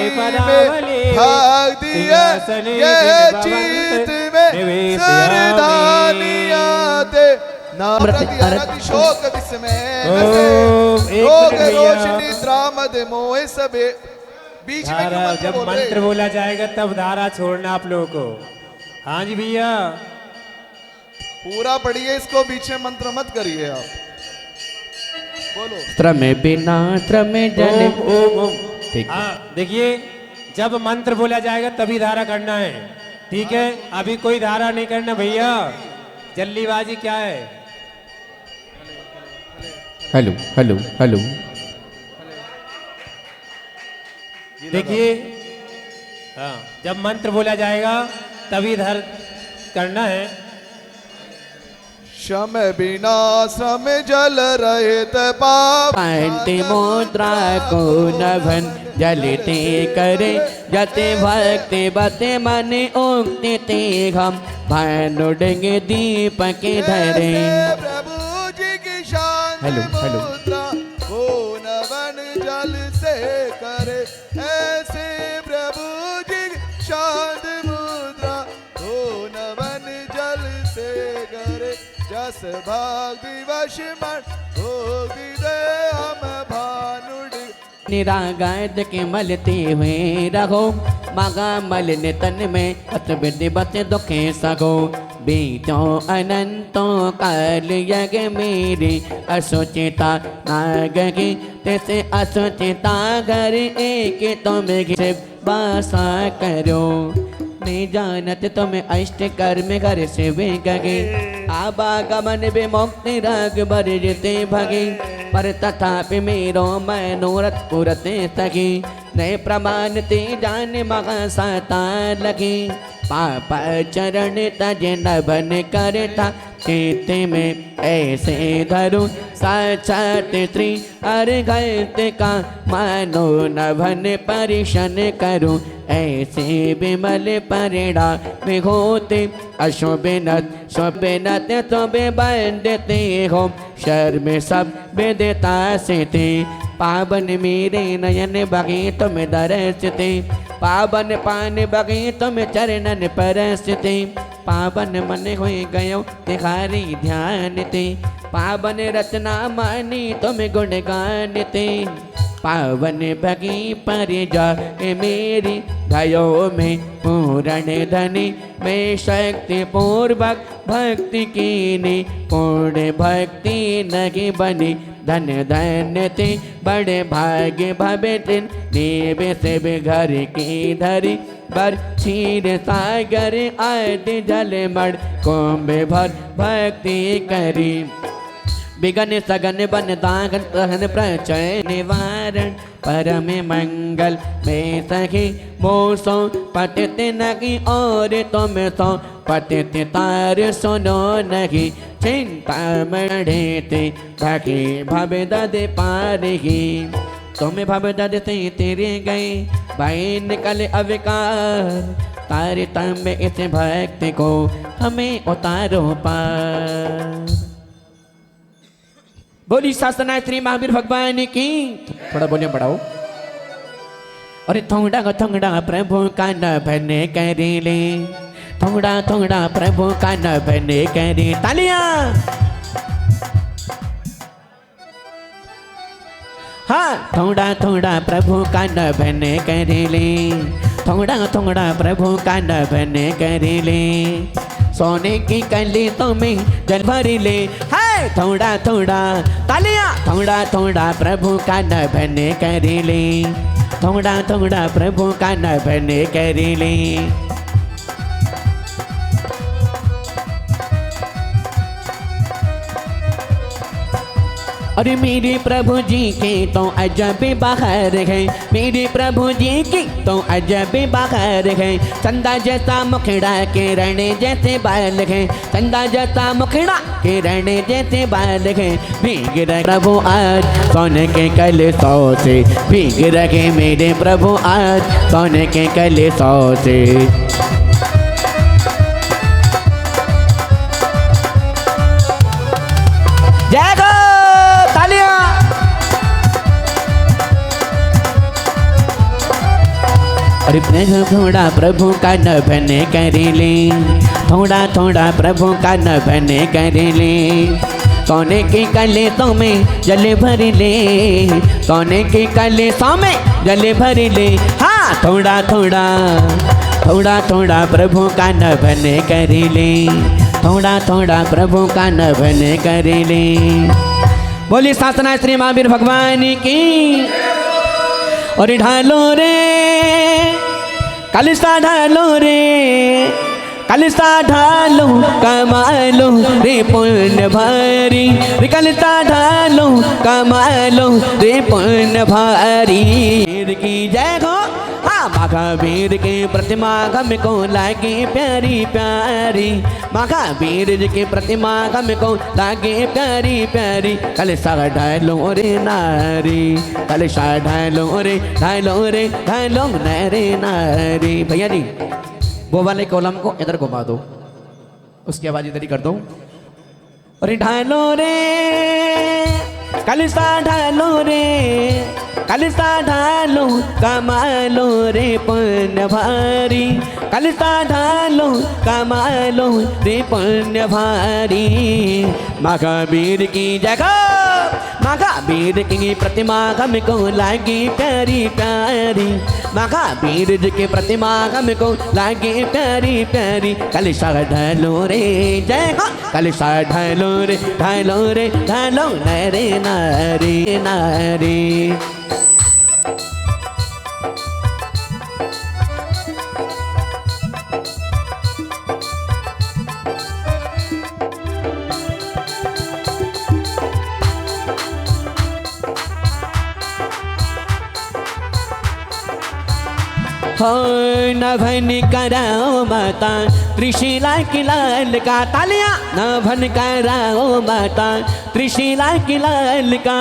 में भाग दिया ये जीत में सरदानियाते नाम शोक विस्मय रोशनी द्रामद मोह सबे बीच में जब मंत्र बोला जाएगा तब धारा छोड़ना आप लोगों को। हाँ जी भैया पूरा पढ़िए इसको, बीच में मंत्र मत करिए आप। बोलो त्रम बिना त्रम जल ओम ओम। ठीक है। हाँ देखिए जब मंत्र बोला जाएगा तभी धारा करना है, ठीक है? अभी कोई धारा नहीं करना भैया, जल्दीबाजी क्या है? Hello hello hello. देखिए हाँ जब मंत्र बोला जाएगा तभी धर करना है। श्रम बिना श्रम जल रहित पाप शांति मुद्रा को नभन जलते करे जते भक्ति बते मन उक्ति ते हम भानुडेंगे दीप के धरे। प्रभु जी की शान हेलो हेलो। को नवन जल से करे ऐसे प्रभु जी की शांत मुद्रा को नवन जल से करे जस भाग दिवश मन भोग दे हम भानुड निरागत के मलते हुए रहो मगा मल तन में अत विधि बत दुखे सगो बीतो अनंतों काल यग मेरी असुचिता नाग की तैसे असुचिता घर एक तुम से बासा करो नहीं जानत तुम्हें अष्ट कर्म कर से वे गगे आवागमन विमुक्ति राग बरजते भगे पर तथापि मेरो मनोरथ पुरते सगी नए प्रमाण ते जान मगा साता लगी पाप चरण तज नभन करता चेते में ऐसे धरू साक्षात श्री अर्घत का मानो नभन परिशन करूं ऐसे विमल परिणा विघोते अशोभिनत शोभिनत तो बंदते हो शर्म सब विदता से थे पावन मेरे नयन बगे तुम दरसते पावन पान बगे तुम चरणन परसते पावन मन हो गयो तिहारी ध्यान ते पावन रचना मानी तुम गुण गानते पावन भगी पर जा मेरी भयो में पूर्ण धनी में शक्ति पूर्वक भक्ति कीनी पूर्ण भक्ति नगी बनी धन धन्य ते बड़े भाग्य भवेतिन देवे से घर की धरी बर क्षीर सागर आदि जल मड़ कुंभ भर भक्ति करी बिगन सगन बन दागन तहन प्रचय निवारण परम मंगल में सखी मोसो पतित नगी और तुम सो पतित तार सुनो नगी चिंता मढ़ेते भगी भव दद पारही तुम्हें भव दद से तेरे गए भाई निकल अविकार तारे तम इस भक्ति को हमें उतारो पार। बोली शासना श्री महावीर भगवान की। थोड़ा बोलिए बढ़ाओ। अरे थोड़ा प्रभु का न बने करेले थोड़ा प्रभु का न बने करे तालियां। हाँ थोड़ा प्रभु का न बने करेले थोड़ा प्रभु का न बने करेले सोने की कली तुम्हें जल भरी ले है थोड़ा तालियां। थोड़ा प्रभु का न बने करेले थोड़ा प्रभु का न बने करेले। अरे मेरे प्रभु जी के तो अजब बाहर है मेरे प्रभु जी की तो अजब बाहर है चंदा जैसा मुखड़ा किरण जैसे बाल है चंदा जैसा मुखड़ा किरण जैसे बाल है भीग रहे प्रभु आज सोने के कल सौ से भीग रहे मेरे प्रभु आज सोने के कल सौ से। जय गो तालियां। और थोड़ा प्रभु का नभन कर ले, थोड़ा थोड़ा प्रभु का नभन कर ले। सोने के कलेसों में जल भर ले, सोने के कलेसों में जल भर ले। हाँ थोड़ा थोड़ा थोड़ा थोड़ा प्रभु का नभन कर ले, थोड़ा थोड़ा प्रभु का नभन कर ले। बोली सासना श्री महावीर भगवान की। और ढालो रे कलसा ढालो रे, कलसा ढालो कमालो रे पुण्य भारी, कलसा ढालो कमालो रे पुण्य भारी। की जय हो। हाँ महावीर के प्रतिमा हमको लागे प्यारी प्यारी, महावीर जी की प्रतिमा हमको लागे प्यारी प्यारी। कलसा ढालो रे नारी, कलसा ढालो रे ढालो रे ढालो नरे नारी। भैया जी वो वाले कॉलम को इधर घुमा दो, उसकी आवाज इधर ही कर दो। अरे ढालो रे कलसा ढालो रे, कलसा ढालो कमालो रे पुण्य भारी, कलसा ढालो कमालो रे पुण्य भारी। महावीर की जगह, महावीर की प्रतिमा हमको लागी प्यारी प्यारी, महावीर जी की प्रतिमा हमको लागी प्यारी प्यारी। कलसा ढालो रे जय हो, कलसा ढालो रे ढालो रे ढालो नरे नारी नारी। हो नभन कराओ माता त्रिशिला की लाल का, तालियां नभन कराओ माता त्रिशिला की लाल का,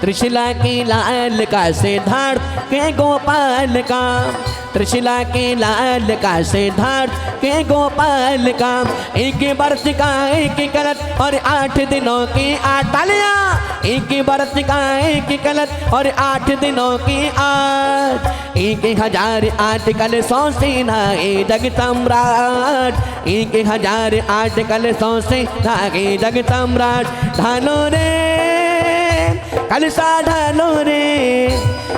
त्रिशिला की लाल का सिद्धार्थ के गोपाल का, त्रिशिला के लाल का सिद्धार्थ के गोपाल का। एक वर्ष का एक कलश और 8 दिनों की 8 तालियां, एक वर्ष का एक कलश और 8 दिनों की 8, 1008 कलशों से नहाए जग सम्राट, 1008 कलशों से नहाए जग सम्राट। ढालो रे कलसा ढालो रे,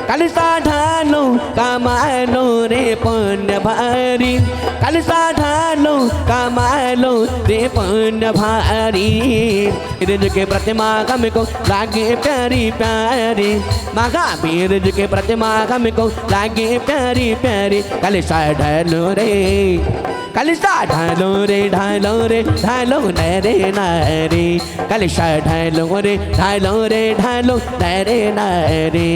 कलसा ढालो कमालो रे पुण्य भारी, कलसा ढालो कमालो रे पुण्य भारी। वीर के प्रतिमा हमको लागे प्यारी प्यारी, महावीर जी के प्रतिमा हमको लागे प्यारी प्यारी। कलसा ढालो रे, कलसा ढालो रे ढालो रे ढालो नरे नारी, कलसा ढालो रे ढालो रे ढालो नरे नारी।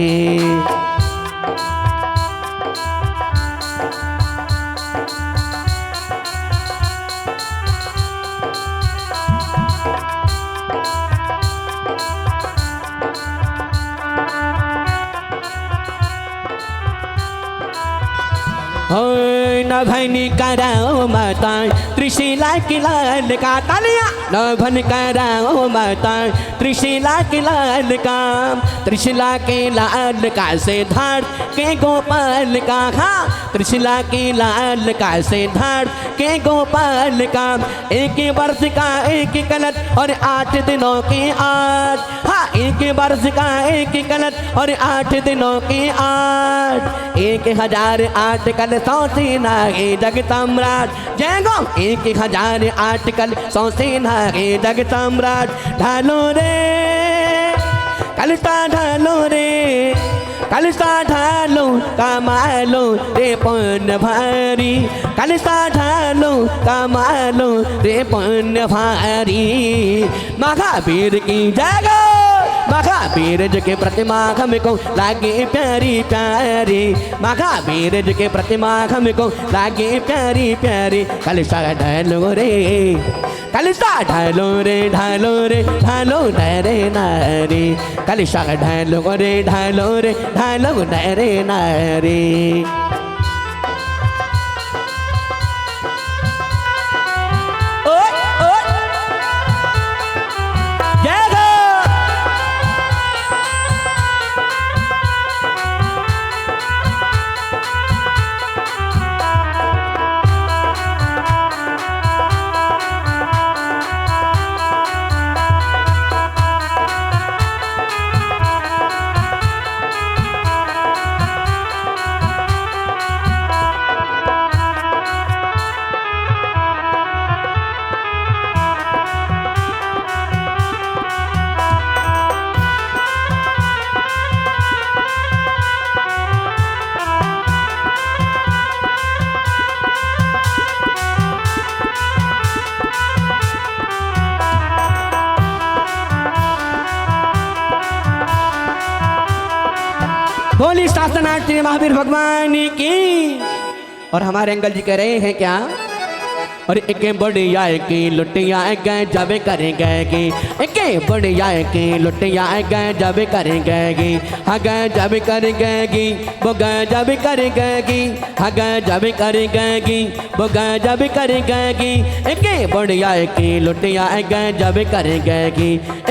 नभन कराओ माता त्रिशिला की लाल का, तालियां नभन कराओ माता त्रिशिला की लाल का, त्रिशिला के लाल का सिद्धार्थ के गोपाल का। हाँ त्रिशिला के लाल का सिद्धार्थ के गोपाल का। एक वर्ष का एक कलश और 8 दिनों की 8, हाँ 1 वर्ष का एक कलश और 8 दिनों की 8, 1008 कलशों से नहाए जग सम्राट। जय गो 1008 कलशों से नहाए जग सम्राट। ढालो रे कलसा ढालो रे, कलसा ढालो कमालो रे पुण्य भारी, कलसा ढालो कमालो रे पुण्य भारी। महावीर की जगह, महावीर जी के प्रतिमा हमको लागे प्यारी प्यारी, महावीर जी के प्रतिमा हमको लागे प्यारी प्यारी। कलसा ढालो रे, कलसा ढालो रे ढालो रे ढालो नरे नारी, कलसा ढालो रे ढालो रे ढालो नरे नारी। शास्त्रनाथ श्री महावीर भगवान की। और हमारे अंकल जी कह रहे हैं क्या? और एक बढ़िया की लुटिया गए जब करेंगे, एक बढ़िया की लुटिया गए जब करेंगे, हाँ गए जब करेंगे, वो गए जब करेंगे, हाँ गए जब करेंगे, वो गए जब करेंगे। एक बढ़िया की लुटिया गए जब करेंगे,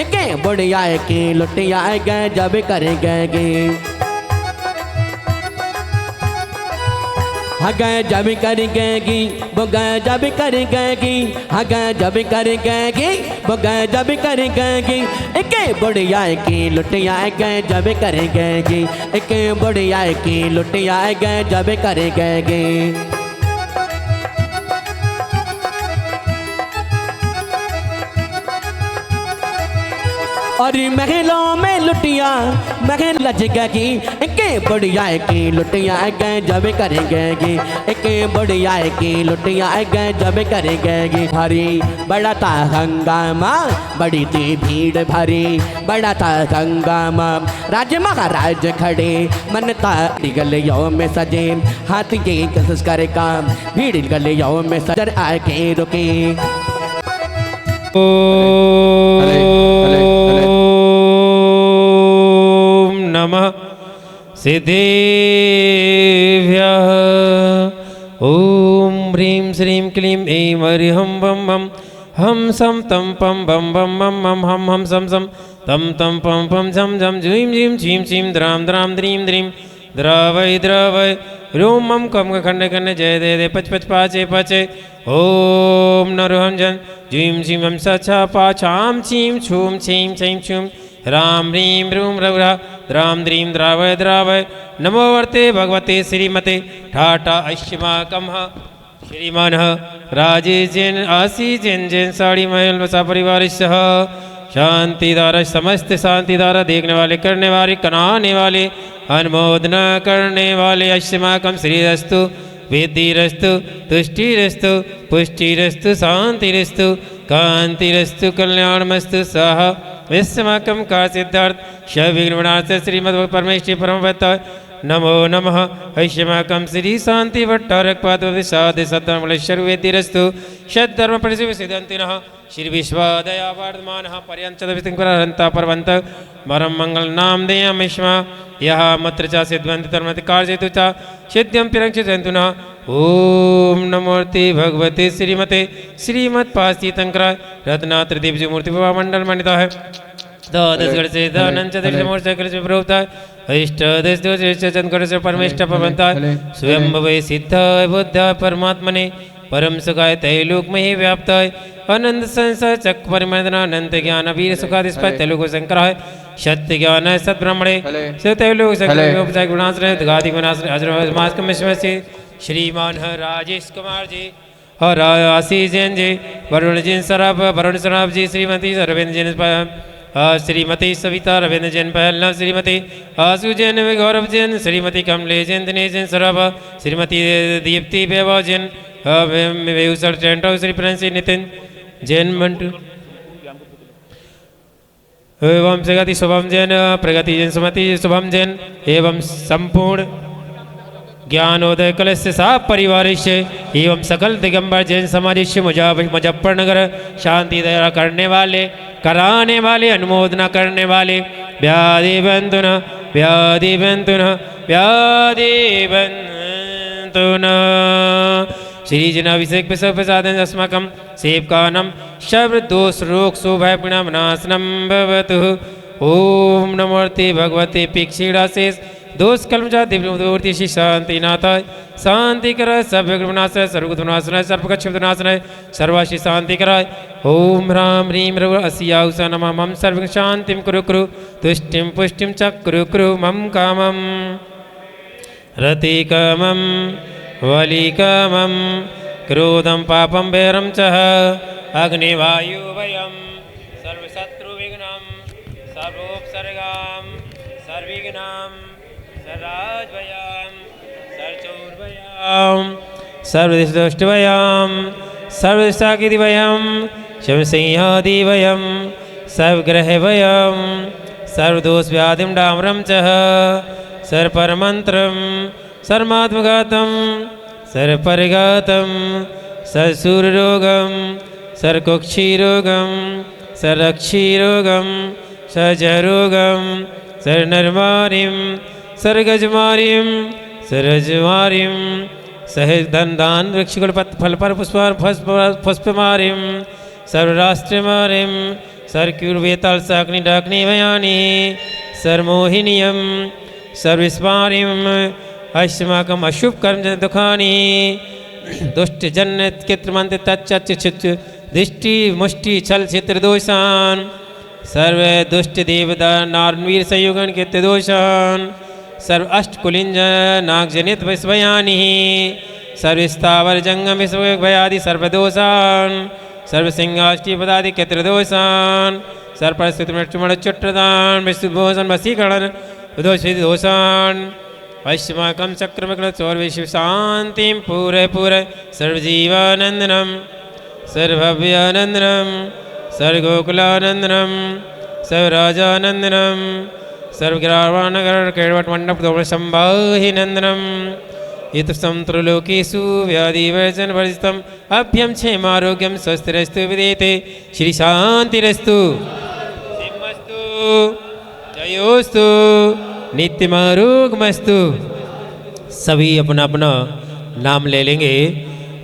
एक बढ़िया की लुटिया गए जब करेंगे। हग जब करेंगे, वो गए जब करेंगे, हग जब करेंगे, वो गए जब करेंगे। एक बढ़िया की लुटिया गए जब करेंगे, एक बढ़िया की लुटिया गए जब करेंगे। और महलों में लुटिया महल लज गई, एक बढ़िया की लुटिया गए जब करेंगे, एक बढ़िया की लुटिया गए जब करेंगे। भारी बड़ा था हंगामा, बड़ी थी भीड़ भारी, बड़ा था हंगामा। राज महाराज खड़े मनता गलियों में सजे, हाथी के कसस करे काम भीड़ गलियों में सजर आके रुके। ओम नमः सिद्धेभ्यः। ओम ह्रीं श्रीं क्लीं ऐं हरिहं बम बम हम सम तम पम बम बम मम मम हम सम सम तम तम पम पम झम झम झीं झीं छीं छीं द्राम द्राम द्रीं द्रीं द्रावय द्रावय रोम मम कम खंड खंड जय दे दे पच पच पाचे पचे। ओम नरहं जन झीं झीं हम सचा पाछाम छीं छूम छीं छीं छूम राम ह्रीं रूम रौरा द्राम द्रीं द्रावय द्रावय। नमो वर्ते भगवते श्रीमते ठाटा ऐश्यमाकमः श्रीमान राजे जैन आसी जैन जैन साड़ी महल वसा परिवार सह शांतिदारा समस्त शांतिदारा देखने वाले करने वाले कराने वाले अनुमोदना करने वाले ऐश्यमाकम श्रीरस्तु विद्धिरस्तु तुष्टिरस्तु पुष्टिरस्तु शांतिरस्तु कांतिरस्तु कल्याणमस्तु सह विश्वमाकम का सिद्धार्थ शविघ्नविनाश श्रीमद् परमेश्वरी परमभक्त। नमो नमः ऐश्यमाकम श्री शांति भट्टारकपाद साधि सद्धर्मलेश्वर वेदिरस्तु षद्धर्म परिशिव सिद्धंतिनः श्री विश्वादया वर्धमानः पर्यंचदवितिंकरहंता परवंत मरम मंगल नाम देयामिष्मा यः मत्र च सिद्धवन्ति धर्मति कार्जेतु च सिद्ध्यं पिरंक्षितन्तुनः। ओम नमोर्ते भगवते श्रीमते श्रीमत्पास्तीतंकराय रत्नात्र दिव्य मूर्ति मंडल मंडिता है। द्वादश गण से दानंच दशमूर्ति से प्रोक्ता अष्टादश दोष चंद्र से परमेष्ठ पवंता स्वयं भवे सिद्ध बुद्ध परमात्मने परम सुखाय तैलोक में ही व्याप्त है अनंत संसार चक परिमर्दना अनंत ज्ञान वीर सुखादिस्पद तैलोक शंकर है सत्य ज्ञान है सद्ब्रह्मणे सतैलोक शंकर उपचार गुणाश्रय गादि गुणाश्रय अजरमास से श्रीमान राजेश कुमार जी और आशीष जैन जी वरुण जैन सराफ वरुण सराफ जी श्रीमती अरविंद जैन श्रीमती सविता रविंद्र जैन पहलना श्रीमती आशु जैन गौरव जैन श्रीमती कमले जैन दिनेश जैन सराफ श्रीमती दीप्ति वैभव जैन वेउसर टेंटो श्री प्रिंसी नितिन जैन मंटू एवं प्रगति शुभम जैन प्रगति जैन सुमति शुभम जैन एवं संपूर्ण ज्ञानोदय कलश सा परिवारिश्य एवं सकल दिगंबर जैन समाजिश्य मुजफ्फरनगर शांति दया करने वाले कराने वाले अनुमोदना करने वाले व्याधि बंधुन व्याधि बंधुन व्याधि बंधुन श्री जनाभिषेक प्रसादन अस्माकं सेवकानां सर्व दोष रोग शोभा विनाशनं भवतु। ओम नमोर्ते भगवते पीक्षीणाशेष दोष कलमजा दिव्यमूर्ति श्री शांतिनाथाय शांति कराय सर्वविघ्नविनाशाय सर्वदुःखविनाशाय सर्वकक्षविनाशाय सर्वाश्री शांति कराय। ओम ह्रां ह्रीं रव अस्याहुषा नमः मम सर्वं शांतिं कुरु कुरु तुष्टिं पुष्टिं च कुरु कुरु मम कामं रतिकामं वलिकामं क्रोधं पापं वैरं च अग्निवायुवयं सर्वशत्रुविघ्नं सर्वोपसर्गां सर्वविघ्नां सर्वराजभयां सर्वचौर्भयां सर्वदुष्टभयां सर्वसाकिदिभयं शमसिंहादिभयं सर्वग्रहभयं सर्वदोषव्याधिं डाम्रं च सर्परमन्त्रं सर्मात्मघातं सर्परिघातं सर्सूररोगं सर्कुक्षिरोगं सर्रक्षिरोगं सर्जरोगं सर्नर्मारिं सर्गजमारिं सर्रजमारिं सहदन्दान् वृक्षकुलपत्फलपर पुष्पमारिं सर्वराष्ट्रमारिं सर्क्यूर्वेताल्साग्निडाग्निभयानि सर्वमोहिनीयं सर्विस्मारिम् अस्माकम् अशुभकर्म दुःखानि दुष्टजन्यकृत्रमन्त्र तच्चच्चित् दृष्टि मुष्टि छल क्षेत्रदोषान् सर्व दुष्ट देवता नारवीर संयुगन कृत्यदोषान् सर्व अष्टकुलिंज नागजनित विस्वयानि सर्वस्थावर जंगम विश्वभयादि सर्वदोषान् सर्वसिंहाष्टि पदादि कृत्रदोषान् सर्वस्तुतिमृत्युमणच्युट्टदान् विष्णुभूषण वशीकरण दोषान् अस्माकं चक्रमग्नचौर्विश्व शान्तिं पूरे सर्वजीवानन्दनं सर्वभव्यानन्दनं सर्वगोकुलानन्दनं सर्वराजानन्दनं सर्वग्रावाणगरकेळवटमण्डपदोषसंवाहिनन्दनं इतस्तं त्रिलोकेषु व्याधिवर्जनवर्जितम् अभ्यं क्षेमारोग्यं स्वस्तिरस्तु विदेते श्रीशान्तिरस्तु सिंहस्तु जयोस्तु नित्यमारोग्यमस्तु। सभी अपना अपना नाम ले लेंगे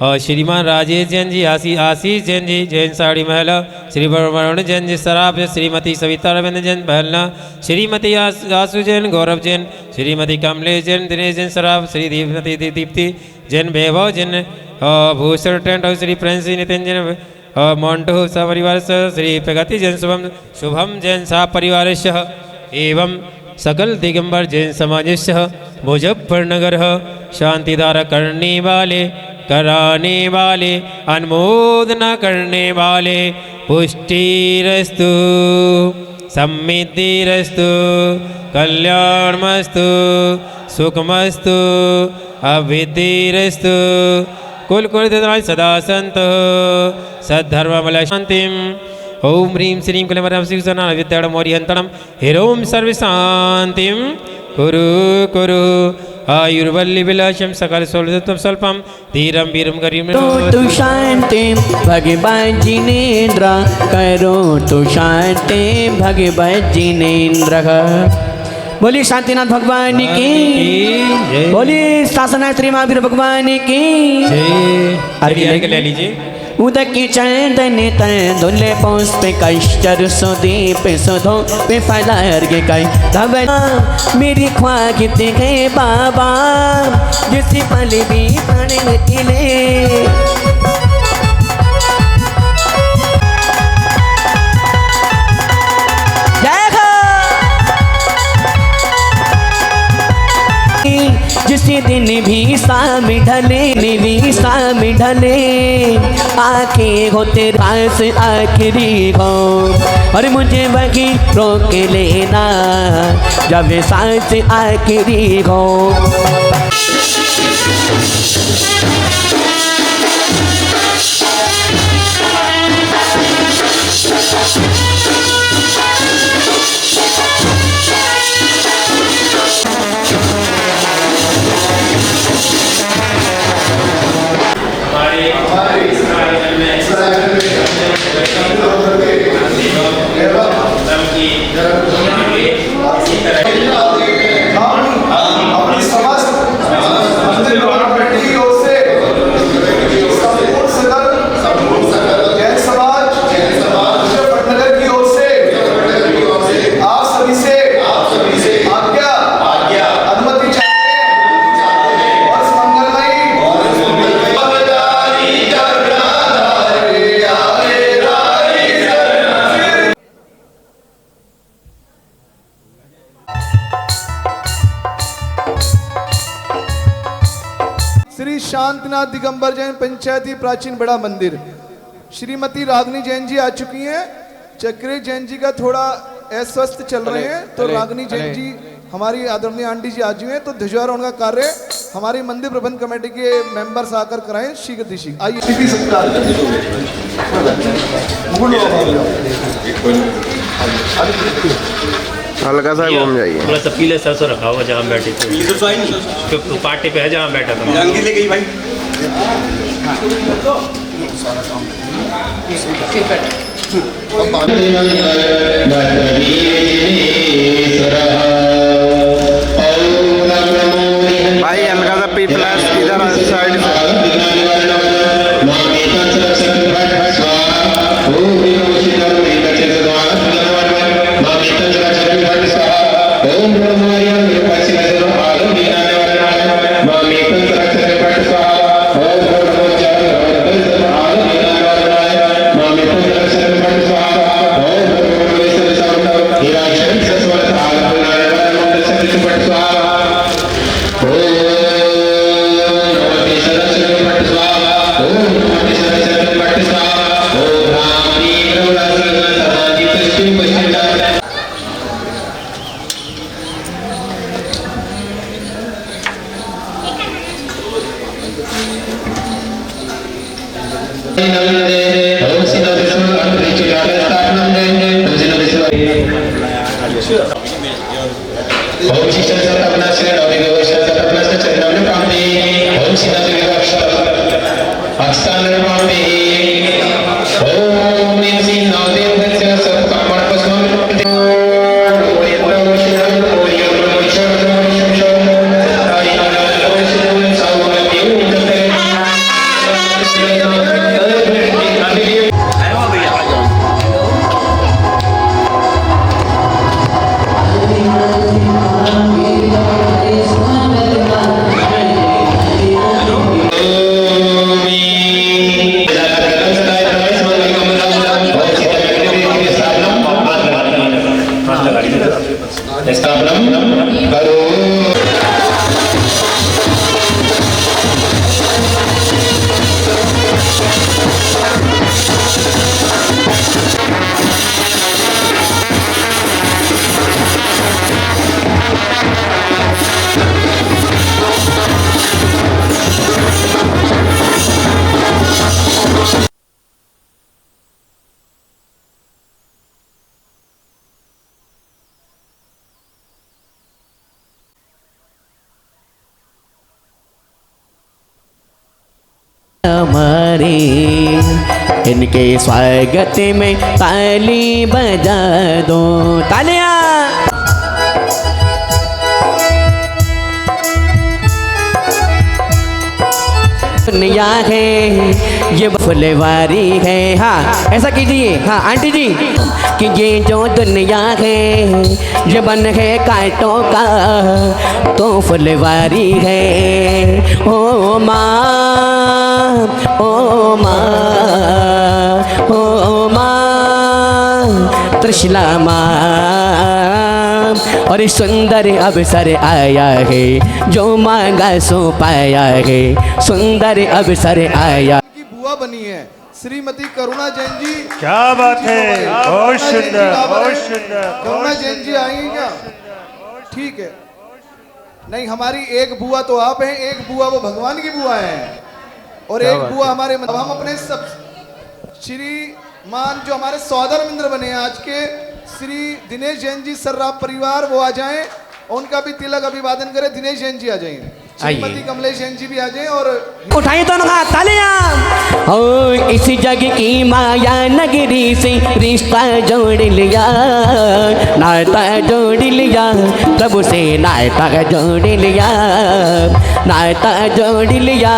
और श्रीमान राजेश जैन जी, आशीष जैन जी, जैन साड़ी महिला, श्री वरुण जैन जी सराफ, श्रीमती सविता रविंद्र जैन बहलना, श्रीमती आसू जैन, गौरव जैन, श्रीमती कमलेश जैन, दिनेश जैन सराफ, श्री दीपमती दीप्ति जैन, वैभव जैन, भूषण टेंट और श्री प्रिंसी नितिन जैन, मोन्टो सपरिवार श्री प्रगति जैन, शुभम जैन सा परिवार एवं सकल दिगंबर जैन समाजस्य मुजफ्फरनगर शांतिधारा करने वाले, कराने वाले, अनुमोदना करने वाले, पुष्टिरस्तु, समृद्धिरस्तु, कल्याणमस्तु, सुखमस्तु, अभिवृद्धिरस्तु, कुल सदा सन्तु सद्धर्मबल शान्तिं। ओम ह्रीं श्रीं क्लीं श्रीसना विद्यामौर्यन्तरं हिरों सर्वशान्तिं कुरु कुरु आयुर्वल्ली विलासं सकल स्वल्पं धीरं वीरं गरिं तो शांति भगवान जिनेन्द्र करो तो शांति भगवान जिनेन्द्र। बोली शांतिनाथ भगवान की, बोली शासना श्री महावीर भगवान की। ले लीजिए। उदकी चंदन तंदुले पुष्प कश्चर सुदीप सुधो पे फलार्ग कई धवना मेरी ख्वाहिश है बाबा जिस पल भी पढ़ निकले। जिसी दिन भी शाम ढले भी शाम ढले आके हो तेरे पास आखिरी हो और मुझे वही रोक लेना जब सांस आखिरी हो। अपनी समस्त मंदिर कमेटी की ओर से संपूर्ण सकल जैन समाज मुजफ्फरनगर की ओर से आप सभी से आज्ञा अनुमति चाहते हैं और मंगलमयी श्री शांतिनाथ दिगंबर जैन पंचायती प्राचीन बड़ा मंदिर। श्रीमती रागनी जैन जी आ चुकी हैं। चक्रे जैन जी का थोड़ा अस्वस्थ चल रहे हैं, तो रागनी जैन जी हमारी आदरणीय आंटी जी आज हुए हैं, तो ध्वजारोहण का कार्य हमारी मंदिर प्रबंध कमेटी के मेंबर्स आकर कराएं शीघ्र शीघ्र। आइए हल्का सा घूम जाइए। थोड़ा सा पीले सरसों रखा होगा जहाँ बैठे थे, तो पार्टी पे है जहाँ बैठा था। जानकी ले गई भाई। भाई हल्का सा पी प्लस इधर साइड से। हमारे इनके स्वागत में ताली बजा दो, तालियां। दुनिया है ये फुलवारी है, हाँ ऐसा कीजिए, हाँ आंटी जी, कि ये जो दुनिया है ये बन है कांटों का तो फुलवारी है। ओ माँ, ओ माँ, ओ माँ, त्रिशला माँ, और सुंदर अवसर आया है जो मांगा सो पाया है, सुंदर अवसर आया। की बुआ बनी है श्रीमती करुणा जैन जी। क्या बात है, बहुत सुंदर, बहुत सुंदर। करुणा जैन जी आएंगी क्या? ठीक है। नहीं, हमारी एक बुआ तो आप हैं, एक बुआ वो भगवान की बुआ है, और एक बुआ हमारे। हम अपने सब श्रीमान जो हमारे सौदर मिंद्र बने हैं आज के, श्री दिनेश जैन जी सर्राफ परिवार, वो आ जाएं, उनका भी तिलक अभिवादन करें। दिनेश जैन जी आ जाएंगे, श्रीमती कमलेश जैन जी भी आ जाएं, और उठाई दोनों हाथ, तालियां। ओ इस जग की माया नगरी से रिश्ता जोड़ लिया, नाता जोड़ लिया, प्रभु से नाता जोड़ लिया, नाता जोड़ लिया,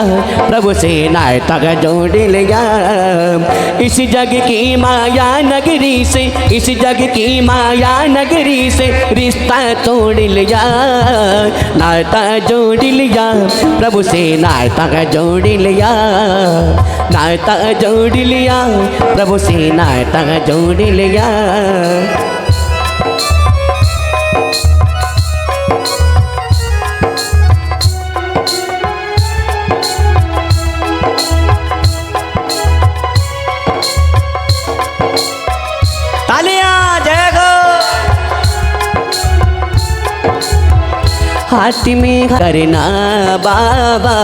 प्रभु से नाता जोड़ लिया। इस जग की माया नगरी से, इस जग की माया नगरी से रिश्ता तोड़ लिया, नाता जोड़ लिया, प्रभु से नाता जोड़ लिया, नाता जोड़ लिया, प्रभु से नाता जोड़ लिया। तालियां, जय हो। हाथ में करना बाबा,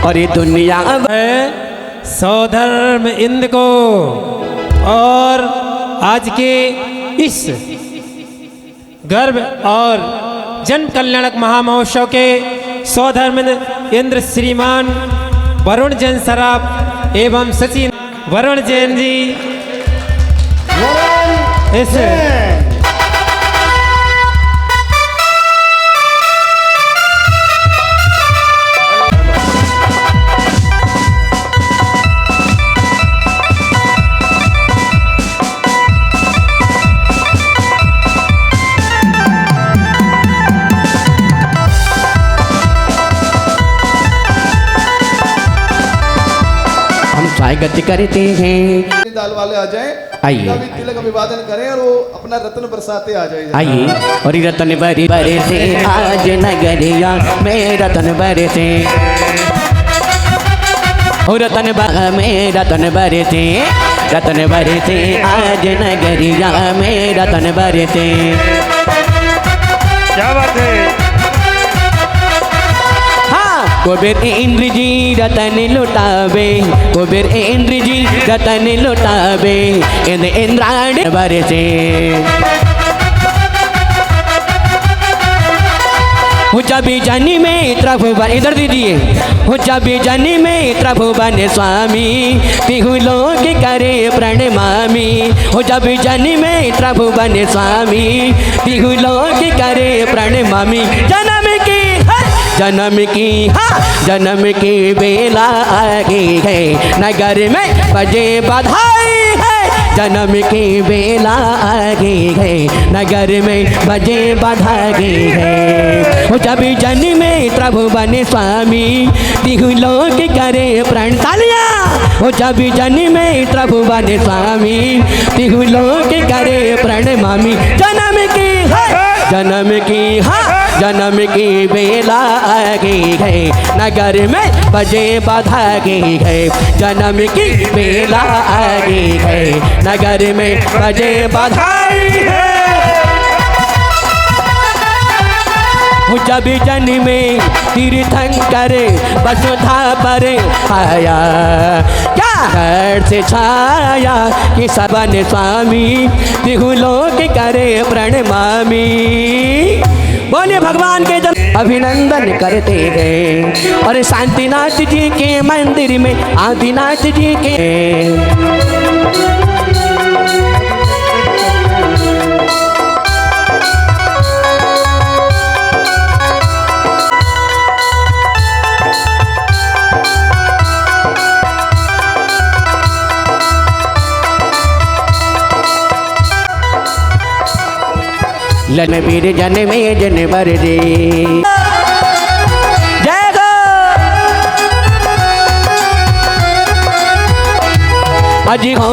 और ये दुनिया है सौधर्म इंद्र को, और आज के इस गर्भ और जन कल्याणक महामहोत्सव के सौधर्म इंद्र श्रीमान वरुण जैन सराफ एवं सचिन वरुण जैन जी इस स्वागत करते हैं। दाल वाले आ जाएं, आइए। उनका भी तिलक अभिवादन करें और वो अपना रत्न बरसाते आ जाए। आइए और रतन बरी बरे से आज नगरिया में रतन बरे से रतन में रतन बरे से आज नगरिया में रतन बरे से। क्या बात है। कुबेर इंद्र जी रतन लुटावे, कुबेर इंद्र जी रतन लुटावे इंद्राणी बरसे। जबी जानी में त्रिभुवन इधर दीजिए जबी जानी में त्रिभुवन स्वामी तिहु लोग करे प्रणमामी। जबी जानी में त्रिभुवन स्वामी तिहु लोग करे प्रणमामी। जन्म की बेला आ गई है नगर में बजे बधाई है। जन्म की बेला आ गई है नगर में बजे बधाई है। जब जन्म में त्रिभुवन स्वामी तिहु लोग करे प्रण तालियां। जब जन्म में त्रिभुवन स्वामी तिहु लोग करे प्रणमामी। जन्म की बेला आ गई है नगर में बजे बधाई है। जन्म की बेला आ गई है नगर में बजे बधाई है। जब जन्म में तीर्थंकर वसुधा पर आया क्या हर्ष छाया कि सबन स्वामी तिहु लोग करे प्रणमामी। बोले भगवान के जन अभिनंदन करते हैं और शांतिनाथ जी के मंदिर में आदिनाथ जी के रणबीर जन में जन बर दे। जय गो अजी हो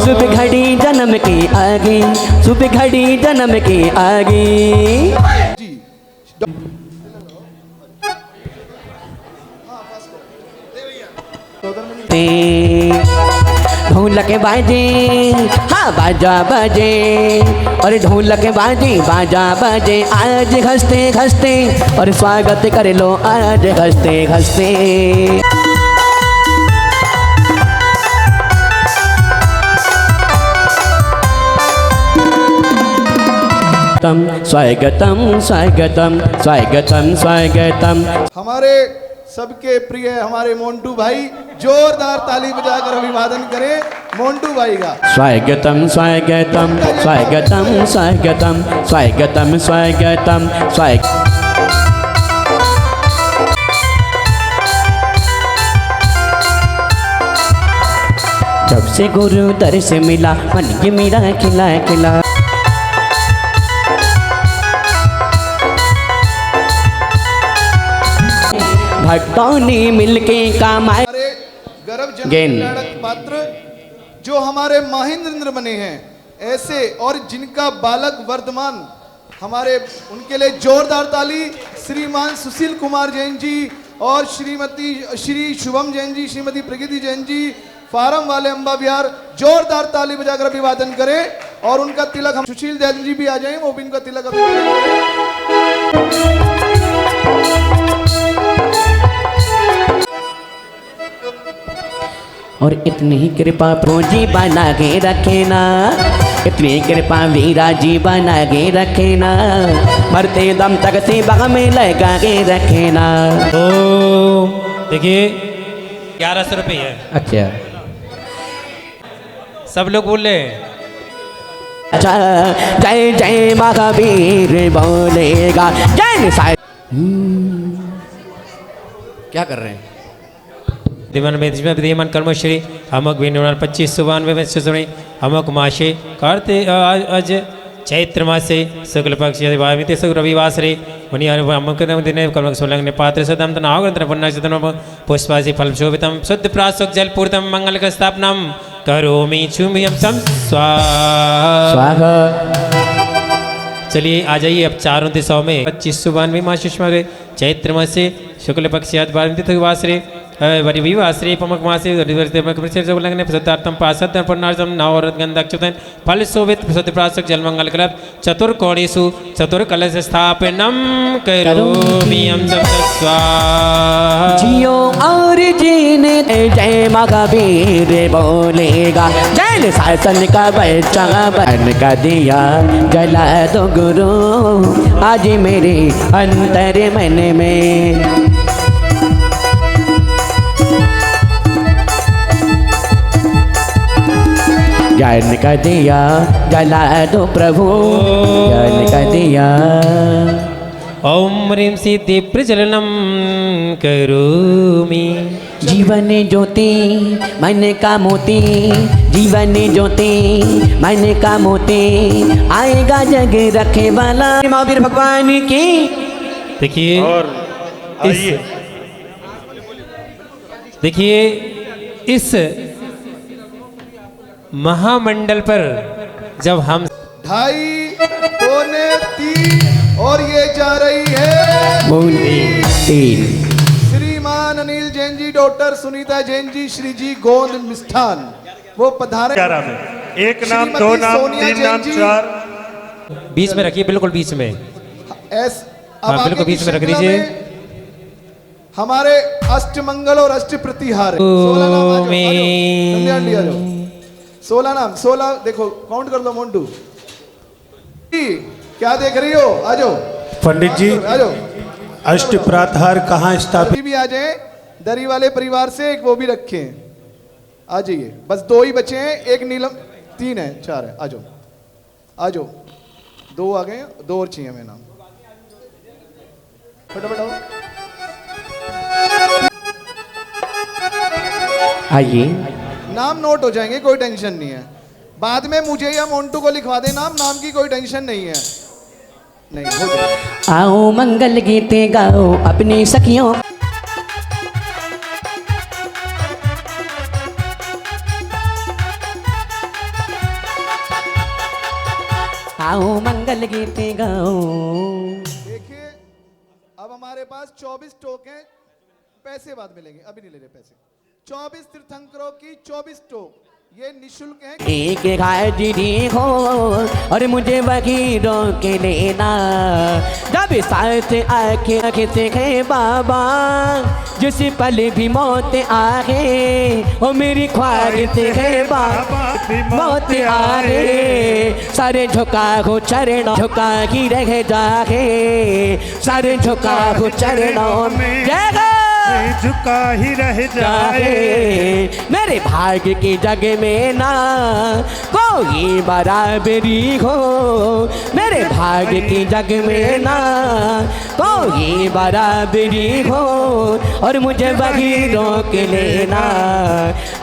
सुबह घड़ी जन्म की आगे, सुबह घड़ी जन्म की आगे। ढोलक बाजे हाँ बाजा बाजे और ढोलक बाजे बाजा बाजे। आज हंसते हंसते और स्वागत कर लो आज हंसते हंसते। स्वागतम स्वागतम स्वागतम स्वागतम। हमारे सबके प्रिय हमारे मोंटू भाई जोरदार ताली बजाकर अभिवादन करें मोंटू भाई का। स्वागतम स्वागतम स्वागतम स्वागतम स्वागतम स्वागतम स्वागत। जब से गुरु दर से मिला मन के मेरा खिला खिला। भक्तों ने मिलके कमाए गर्भ जन पात्र जो हमारे महेंद्र बने हैं ऐसे और जिनका बालक वर्धमान हमारे उनके लिए जोरदार ताली। श्रीमान सुशील कुमार जैन जी और श्री शुभम जैन जी, श्रीमती प्रगति जैन जी फार्म वाले अंबा विहार, जोरदार ताली बजाकर अभिवादन करें और उनका तिलक हम सुशील जैन जी भी आ जाएं, वो भी इनका तिलक अभिवादन करें। और इतनी ही कृपा पूंजी बना के रखे ना। इतनी कृपा वीरा जीवन आगे रखे ना, मरते दम तक सेवा में लगा के रखे ना। ओम देखिए 1100 रुपये है। अच्छा सब लोग बोल रहे अच्छा, जय जय महावीर बोलेगा जय साई। क्या कर रहे हैं? दिवन में विद्यमान कर्मश्री हमक भी 2592 में सुनी हमक मासे कार्ते अज चैत्र मासे शुक्ल पक्ष भाविते शुक्ल रविवासरे मुनि हमक दिन कर्मक सोलंग पात्र सदम तनावग्रंथ पुण्यसदन पुष्पासी फल शोभितम शुद्ध प्रासुक जलपूर्तम मंगल का स्थापनम करोमि चुम्यम सम स्वाहा। चलिए आ जाइए अब चारों दिशाओं में 2592 मास सुषमा गए चैत्र मास से शुक्ल पक्ष वासरे वरिवासरे पमक मासे लगने प्रसिद्धार्थम पासद पुण्यार्थम नवरत्गंधक्षतन फल शोभित प्रसिद्ध प्रासक जलमंगल क्लब चतुर्कोणेषु चतुर्कलश स्थापनम करोमि स्वाहा। जियो और जीने जय महावीर बोलेगा जैन शासन का बच्चा बन का दिया जला दो गुरु आज मेरे अंतर मन में। ज्ञान का दिया जला दो प्रभु ज्ञान का दिया। ओम ह्रीं सिद्धि प्रज्वलनम करोमि जीवन ज्योति मन का मोती जीवन ज्योति मन का मोती आएगा जग रखे वाला महावीर भगवान की। देखिए और आइए देखिए इस महामंडल पर जब हम 2:30 पौने 3 और ये जा रही है श्रीमान अनिल जैन जी, डॉक्टर सुनीता जैन जी, श्री जी गोंद मिष्ठान वो पधारे। 11 में एक नाम श्रीमती दो नाम सोनिया तीन जैन नाम जी। चार बीच में रखिए, बिल्कुल बीच में। अब हाँ, बिल्कुल आगे की बीच में रख श्रृंखला दीजिए। में हमारे अष्टमंगल और अष्ट प्रतिहार 16 नाम आ जाओ, संध्या आंटी आ जाओ। 16 नाम 16 देखो काउंट कर लो मोन्टू। क्या देख रही हो? आ जाओ पंडित जी, आ जाओ। अष्ट प्रातहार कहाँ स्थापित? भी आ जाए दरी वाले परिवार से, एक वो भी रखे आ जाइए। बस 2 ही बचे हैं, एक नीलम 3 है 4 है। आ जाओ आ जाओ, 2 आ गए, 2 और चाहिए हमें नाम। फटाफट आओ। आइए नाम नोट हो जाएंगे, कोई टेंशन नहीं है। बाद में मुझे या मोन्टू को लिखवा दे नाम की कोई टेंशन नहीं है। नहीं हो जाएगा। आओ मंगल गीते गाओ अपनी सखियों आओ मंगल गीते गाओ। देखिए अब हमारे पास 24 टोक हैं, पैसे बाद में लेंगे, अभी नहीं ले रहे पैसे। 24 तीर्थंकरों की 24 टोक, ये निशुल्क है। एक हाजिरी हो और मुझे वही रोक लेना जब साथ आके से बाबा जिस पल भी मौत आगे ओ मेरी ख्वाहिश है बाबा मौत आगे सारे झुका हो चरणों झुका ही रह जागे सारे झुका हो चरणों में झुका ही रह जाए। मेरे भाग्य की जग में ना कोई बराबरी हो मेरे भाग्य की जग में ना कोई बराबरी हो और मुझे वही रोक लेना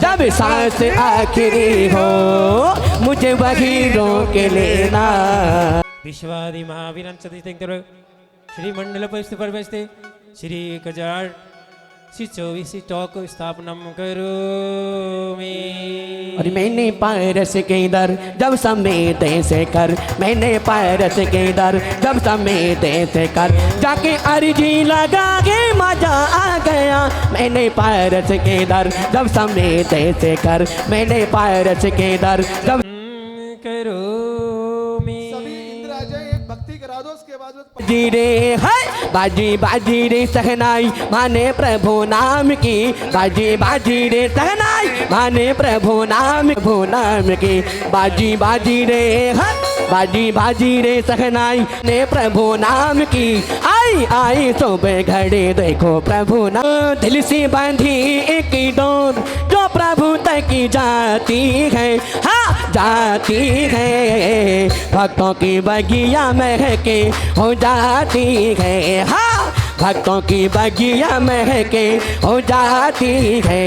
जब सांस आखिरी हो मुझे वही रोक लेना। विश्वादि महावीरं सतीशंकर श्री मंडल पर श्री कजार श्री 24 टॉक स्थापनम करोमि। और मैंने पारस के दर जब समेत से कर मैंने पारस के दर जब समेत से कर जाके अर्जी लगा के मजा आ गया मैंने पारस के दर जब समेत से कर मैंने पारस के दर जब करोमि। सभी इंद्र आ जाए, एक भक्ति करा दो, उसके बाद जी रे है बाजी बाजी रे सहनाई माने प्रभु नाम की बाजी बाजी रे सहनाई माने प्रभु नाम की बाजी बाजी रे है बाजी बाजी रे सहनाई ने प्रभु नाम की आई आई सुबह घड़े देखो प्रभु नाम दिल से बांधी एक डोर जो प्रभु तक जाती है हाँ जाती है भक्तों की बगिया महके हो जाती है हाँ भक्तों की बगिया महके हो जाती है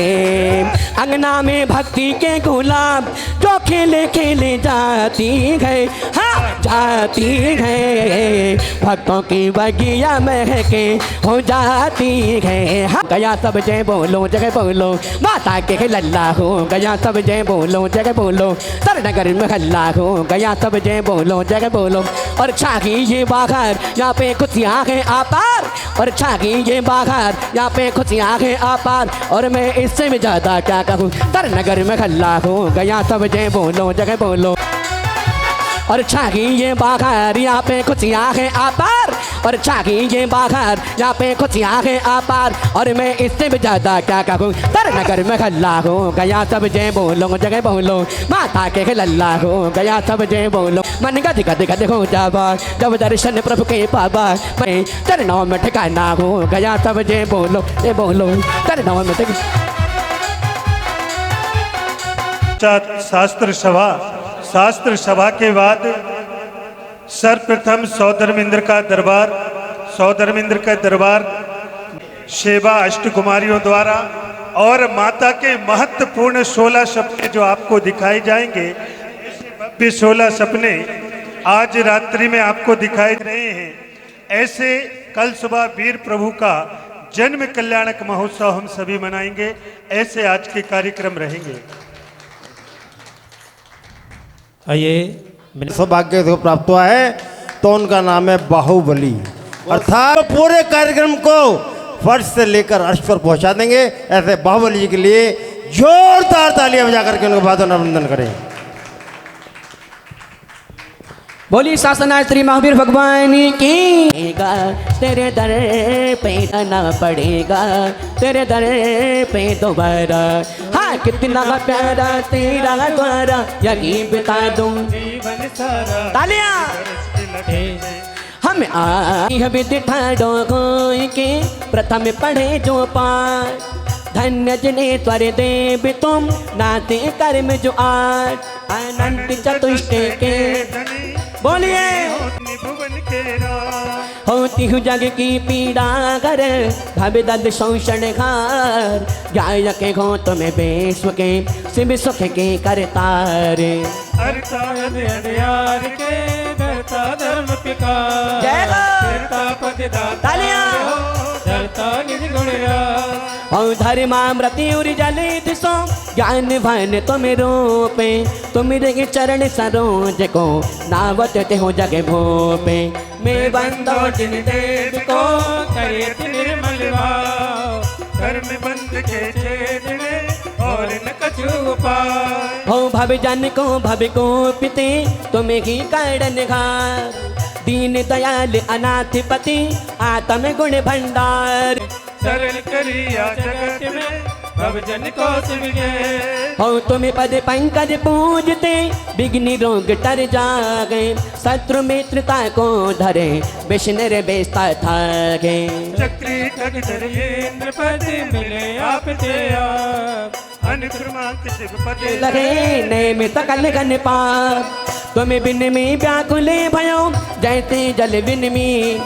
अंगना में भक्ति के गुलाब जो खिले खिले जाती है हाँ जाती है भक्तों की बगिया महके हो जाती है हाँ गया सब जय बोलो जगह बोलो माता के लल्ला हो गया सब जय बोलो जगह बोलो सरनगर में हल्ला हो गया सब जय बोलो जगह बोलो और छागी ये बाहर यहाँ पे खुशियाँ हैं आपार और छागी ये बाहर यहाँ पे खुशियाँ हैं आपार और मैं इससे भी ज़्यादा क्या कहूँ तरनगर में हल्ला हो गया सब जय बोलो जगह बोलो और छागी ये बाहर यहाँ पे खुशियाँ हैं आपार और छागी ये बाहर यहाँ पे खुशियाँ हैं आपार और मैं इससे भी ज़्यादा क्या कहूँ तरनगर में हल्ला हो गया सब जय बोलो जगह बोलो माता के लल्ला हो गया सब जय बोलो मन गद गद गद हो जावा जब दर्शन प्रभु के पावा मैं चरणों में ठिकाना हो गया सब जय बोलो ये बोलो चरणों में शास्त्र सभा के बाद सर्वप्रथम सौधर्मेंद्र का दरबार सेवा अष्टकुमारियों द्वारा और माता के महत्वपूर्ण 16 सपने जो आपको दिखाए जाएंगे, ये 16 सपने आज रात्रि में आपको दिखाई दे रहे हैं। ऐसे कल सुबह वीर प्रभु का जन्म कल्याणक महोत्सव हम सभी मनाएंगे। ऐसे आज के कार्यक्रम रहेंगे। आइए सौभाग्य को प्राप्त हुआ है तो उनका नाम है बाहुबली, अर्थात पूरे कार्यक्रम को फर्श से लेकर अर्श पर पहुंचा देंगे। ऐसे बाहुबली जी के लिए जोरदार तालियां बजा करके उनका बाद अभिनंदन करें। बोली शासना श्री महावीर भगवान की तेरे दर पे आना पड़ेगा तेरे दर पे दोबारा हाँ कितना प्यारा तेरा द्वारा यही बता दूं जीवन सारा तालियां हम आई हमें दिठाड़ो कोई के प्रथम पढ़े जो पाठ धन्य जने त्वरे देव तुम नाते कर्म जो आठ अनंत चतुष्टय के बोलिए होती हूँ जग की पीड़ा कर भव दर्द शोषण घार गाय के हो तुम्हें बेस्व के शिव सुख के करतार धर्म धर्मामृति उर जलित सो ज्ञान भान तुम रूपे तुम रे चरण सरोज को नावत हो जग भोपे मैं बंदो जिन देव को करे निर्मल भाव कर्म बंद के छेद में और न कछु पार हो भव जन को भव को पिते तुम्हें ही कारण घार दीन दयाल अनाथपति आत्म गुण भंडार सरल करिया जगत में भव जन को सुनिए हो तुम्हें पद पंकज पूजते विघ्न रोग टर जागे शत्रु मित्रता को धरे विष्णु बेस्ता थागे चक्री ठग धरेंद्र पद मिले आप ते आप अनुक्रमांक शिव पद लगे नैमित कल गन पाप तुम्हें बिन में व्याकुले भयो जैसे जल बिन में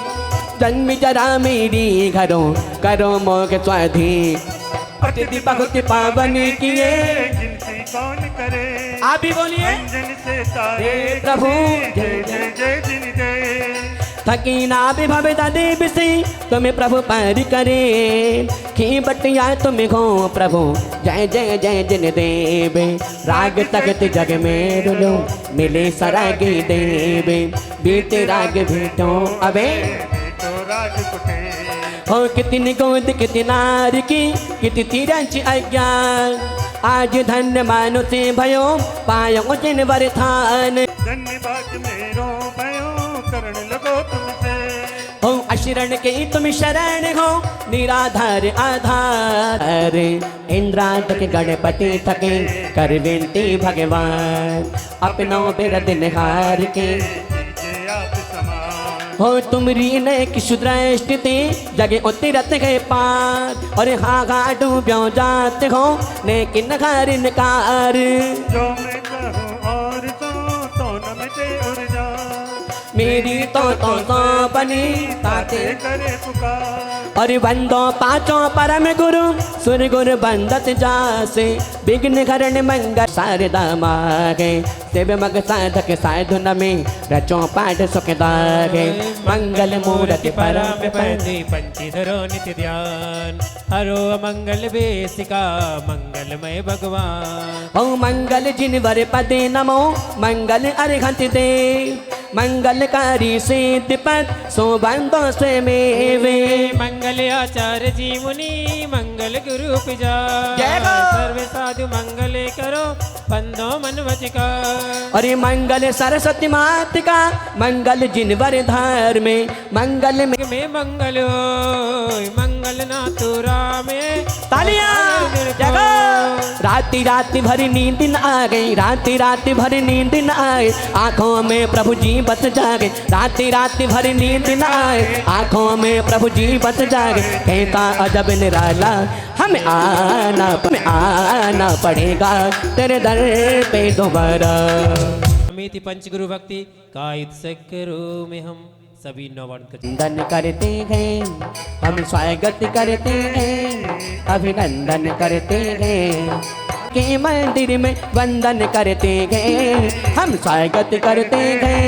जन्म जरा मेरी घरों करो मोग स्वाधीन अतिथि बहुत पावन किए जिनसे कौन करे आप भी बोलिए से तारे प्रभु जय जय जय जिन जय थकीना विभव देव से तुम्हें प्रभु पार करे खी बटिया तुम्हें हो प्रभु जय जय जय जिन देव राग तख्त जग में रुलो मिले सरागे देव बीते राग भेटो अबे हो कितनी गोद कितनी नार की कितनी तिरंच अज्ञान आज धन्य मानो से भयो पायो जिन वरथान धन्य बात मेरो भयो करण लगो तुमसे शरण के तुम शरण हो निराधार आधार। इंद्राद के गणपति थके कर विनती भगवान अपनों बेर दिन हार के हो तुमरी ने किशु दृष्टि जगे उतिरत गए पार और हाँ डूब्यो जात हो ने किन घर निकार। जो मैं कहूँ और तो न मिटे उर्जा मेरी तो बनी ताते करे पुकार। और बंदो पाचों परम गुरु सुर गुरु बंदत जासे विघ्न हरण मंगल शारदा मागे सेव मग साधक साधु नमे रचो पाठ सुख दागे मंगल मूर्ति परम पंथी पंचीधरो नित्य ध्यान हरो मंगल बेसिका मंगलमय भगवान। ओ मंगल जिनवर पदे नमो मंगल अरहंत दे मंगलकारी सिद्ध पद सोबंदो से मेवे मंगल आचार्य जी मुनि मंगल गुरु पिजा जय हो। सर्व साधु मंगले करो बंदो मन वचिका। अरे मंगल सरस्वती मात का मंगल जिनवर धार में मंगल में मंगल हो मंगल नाथु रामे तालियां जगो। राती राती भरी नींद न आ गई राती राती भरी नींद न आए आंखों में प्रभु जी बस जागे राती राती भरी नींद न आए आंखों में प्रभु जी बस जागे कहता अजब निराला हमें आना पड़ेगा तेरे दर पे दोबारा। अमिति पंचगुरु भक्ति का करो में हम सभी नवर्ण वंदन करते हैं हम स्वागत करते हैं अभिनंदन करते हैं के मंदिर में वंदन करते हैं हम स्वागत करते हैं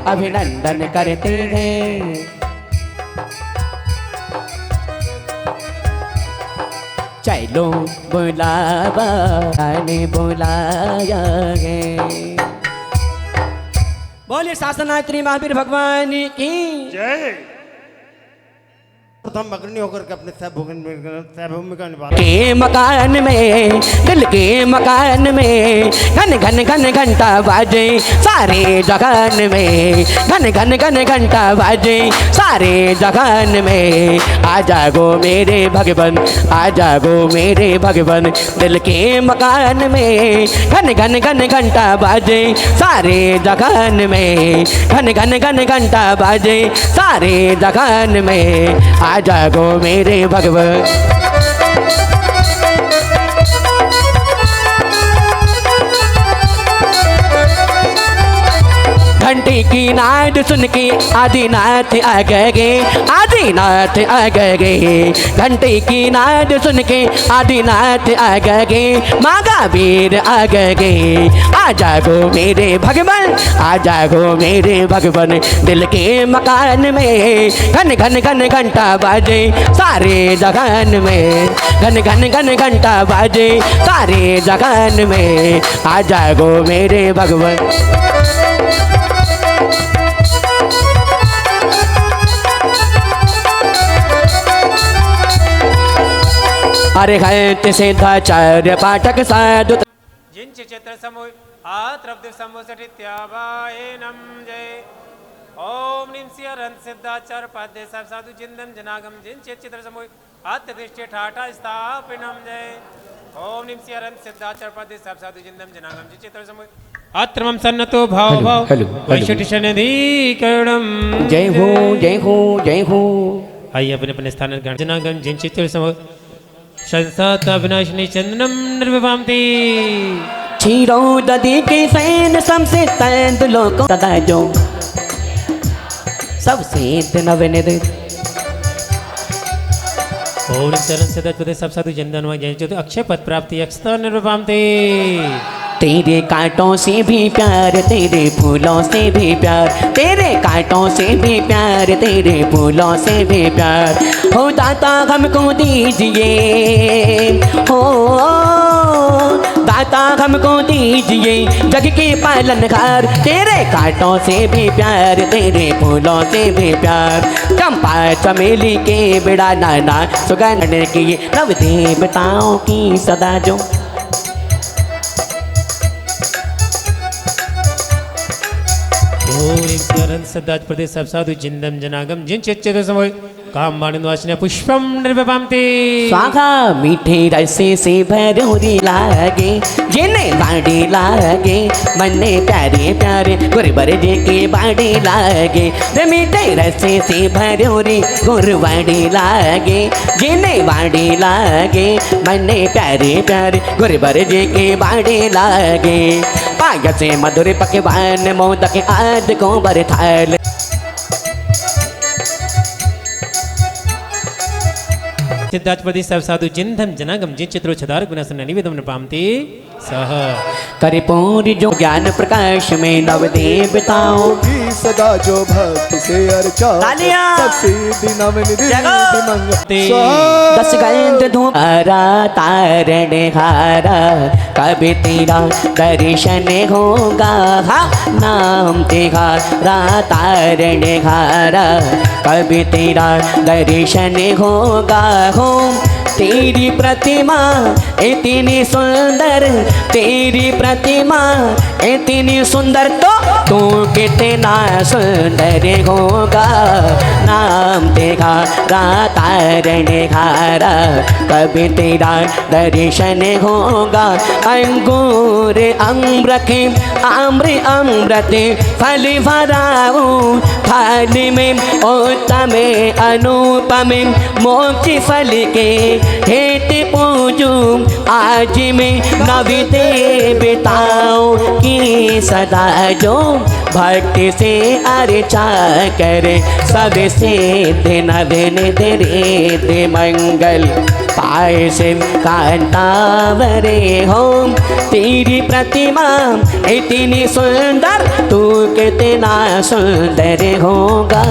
अभिनंदन करते हैं। चलो बुलावा ने बुलाया है। बोले शासनात्री महावीर भगवान की जय। प्रथम अग्रणी होकर के अपने भूमिका निभा के मकान में दिल के मकान में घन घन घन घंटा बाजे सारे जगन में घन घन घन घंटा बाजे सारे जगन में आ जागो मेरे भगवान आ जागो मेरे भगवान दिल के मकान में घन घन घन घंटा बाजे सारे जगन में घन घन घन घंटा बाजे सारे जगन में आ जागो मेरे भगवान। घंटी की नाद सुन के आदिनाथ आ गए आदिनाथ आ गए घंटी की नाद सुन के आदिनाथ आ गए मागा वीर आ गए आ जागो मेरे भगवान आ जागो मेरे भगवान दिल के मकान में घन घन घन घंटा बाजे सारे जगन में घन घन घन घंटा बाजे सारे जगन में आ जागो मेरे भगवान। अरे है सिद्धाचार्य पाठक साधु जिनचे चित्र समूह आत्रब्द समूसटित्यावाय नम जय ओम निम सियरन सिद्धाचार्य पाद्य सब साधु जिंदम जनागम जिनचे चित्र समूह आत्मदृष्टि ठाठा स्थापिनम जय ओम निम सियरन सिद्धाचार्य पाद्य सब साधु जिंदम जनागम जिन चित्र समूह आत्रमम सन्नतो भाव भाव वैशटिशनधि करुणम। जय हो जय हो जय हो। आइए अपने अपने स्थान जनागम जिन चित्र समूह संसात अविनाशिनी चंदनम निर्विभामती क्षीरो दधी के सैन समसे तैंद लोको तदा जो सबसे नवनिध ओम चरण से दत्पदे सब साधु जंदन व जय जो अक्षय पद प्राप्ति अक्षता निर्विभामती। तेरे कांटों से भी प्यार तेरे फूलों से भी प्यार तेरे कांटों से भी प्यार तेरे फूलों से भी प्यार हो दाता हमको दीजिए हो दाता हमको दीजिए जग के पालनहार तेरे कांटों से भी प्यार तेरे फूलों से भी प्यार चंपा चमेली के बिड़ा नाना सुगंध की नव देवताओं की सदा जो ओम शरण सदाज प्रदेश सब साधु जिंदम जनागम जिन चेच्चे समय काम वाचन पुष्पम निर्वपामते स्वाहा मीठे रसे से भरोरी लागे जिन्हें बाड़ी लागे मन्ने प्यारे प्यारे गुरबर जी के बाड़ी लागे रे मीठे रसे से भरोरी गुरबाड़ी लागे जिन्हें बाड़ी लागे मन्ने प्यारे प्यारे गुरबर जी के बाड़ी लागे पाय से मधुर पकवान मोदक आद को बरथाल सिद्धार्थपति सब साधु जिंधम जनागम जिन चित्रो छदार गुणासन निवेदन पामते सह करिपूरी जो ज्ञान प्रकाश में नव देवताओं की सदा जो भक्ति से अर्चा तालियां! सब सिद्धि नव निधि जगो! मंगल दस गंध धूप हरा तारण हारा कभी तेरा दर्शन होगा हा नाम तेरा तारण हारा कभी तेरा दर्शन होगा हो तेरी प्रतिमा इतनी सुंदर तेरी प्रतिमा इतनी सुंदर तो तू कितना सुंदर होगा नाम तेरा तारण हारा कभी तेरा दर्शन होगा अंगूर अमृत आम्र अमृत फल भराऊं थाली में उत्तम अनुपम मोक्ष फल के हेत पूजू आज में नवी देवताओं की सदा जो भक्ति से अर्चा करे सब सिद्ध नवीन दे मंगल पाए से कांतावरे हो तेरी प्रतिमा इतनी सुंदर तू कितना सुंदर होगा।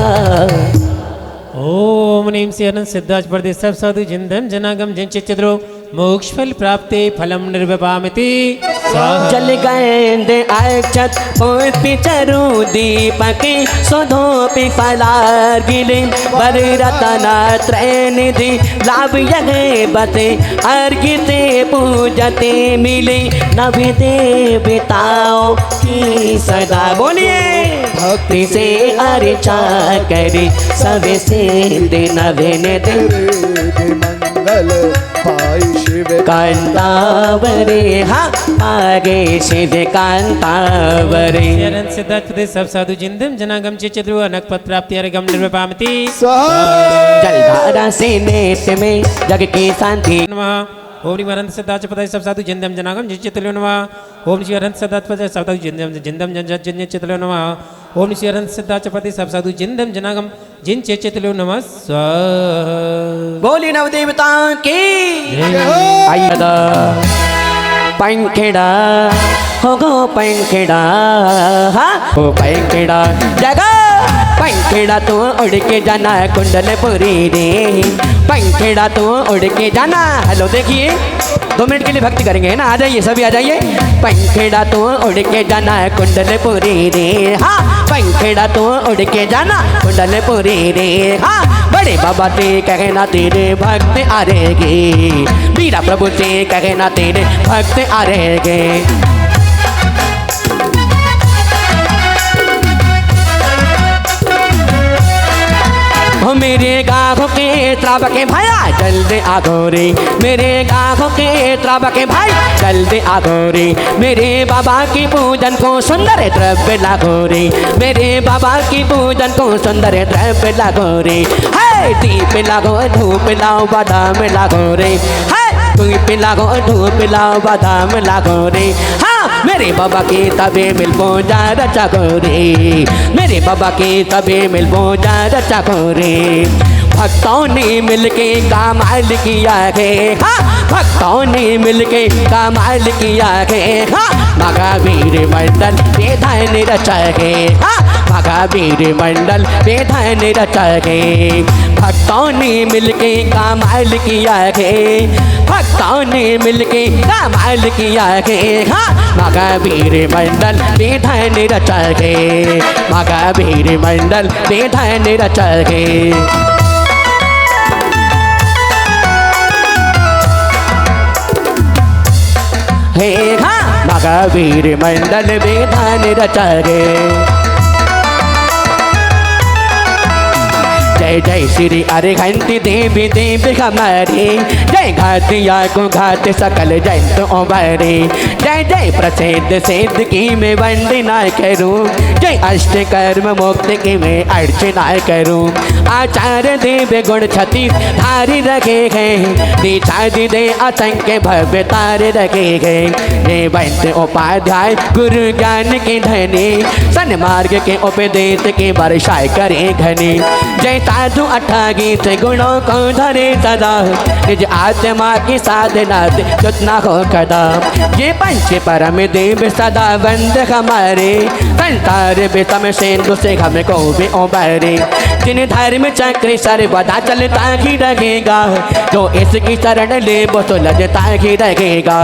ओम नीम से अनंत सिद्धाज प्रदेश सब साधु जिंदम जनागम जिन चित्रो मोक्ष फल प्राप्ते फलम निर्वपामिति जल गंध अक्षत पुष्प चरु दीपक सुधोपि फलार्गिले वर रतना त्रैनिधि लाभ यगे बते अर्घिते पूजते मिले नवी देवताओं की सदा बोलिए भक्ति से अर्चा करे सब सिद्ध नवीन दे मंगल पाई शिव कांतावरे हा आगे शिव कांतावरे शरण सिद्धार्थ प्रदेश सब साधु जिंदम जनागम चित्रो अनक पद प्राप्ति अर्घम निर्वपामिति जलधारा से नेत में जग की शांति नमः ओम श्री अनंत सिद्धार्थ प्रदेश सब साधु जिंदम जनागम जिन चित्रो नमः ओम श्री अनंत सिद्धार्थ प्रदेश सब साधु जिंदम जिन चित्रो नमः ओम श्री अनंत सिद्धार्थ प्रदेश सब साधु जिंदम जनागम जिन चित्रो नमः स्व बोली नव देवता की आइदा पंखेड़ा हो गो पंखेड़ा हा हो पंखेड़ा जगा पंखेड़ा तो उड़ के जाना कुंडलपुरी रे पंखेड़ा तो उड़ के जाना। हेलो देखिए 2 मिनट के लिए भक्ति करेंगे है ना, आ जाइए सभी आ जाइए। पंखेड़ा तो उड़ के जाना कुंडलपुरी रे हाँ पंखेड़ा तो उड़ के जाना कुंडलपुरी रे हाँ बड़े बाबा से कहना तेरे भक्त आ रहेगे वीरा प्रभु से कहना तेरे भक्त आ रहेगे। मेरे गाँव के त्राबा के भाया जल्दी आगो रे मेरे गाँव के त्राबा के भाई जल्दी आगो रे मेरे बाबा की पूजन को सुंदर द्रव्य लागो रे मेरे बाबा की पूजन को सुंदर द्रव्य लागो रे है दीप लागो धूप लाओ बादाम लागो रे है धूप लागो धूप लाओ बादाम लागो रे मेरे बाबा के तबे मिल पूजा रचा रे मेरे बाबा के तबे मिल पूजा रचा रे भक्तों ने मिलके कमाल किया है हाँ भक्तों ने मिलके कमाल किया है हाँ महावीर मंडल बेधान रचा है हाँ महावीर मंडल बेधान रचा है भक्तों ने मिलके कमाल किया है भक्तों ने मिलके कमाल किया है हाँ महावीर मंडल बेधान रचा है महावीर मंडल बेधान रचा है। हे हाँ महावीर मंडल बेधान रचा रे जय जय श्री अरहंती देवी देवी हमारी, जय घातिया को घात सकल जंत उबारे। जय जय प्रसिद्ध सिद्ध की मैं वंदना करूं, जय अष्ट कर्म मुक्ति की मैं अर्चना करूं। आचार्य देव गुण छत्तीस धारी रखे गए, दीक्षा दे असंख्य भव्य तारे रखे गए। ये वंश उपाध्याय गुरु ज्ञान के धनी, सन्मार्ग के उपदेश की वर्षा करे घनी। जय साधु अठागीत गुणों को धरे सदा, निज आत्मा की साधना जितना हो कदा। ये पंच परम देव सदा बंद हमारे, संसार विषम सिंधु से हमको भी उबारे। जिन धर्म चक्र सर्वदा चलता ही रहेगा, जो इसकी शरण ले वो तो लजता ही रहेगा।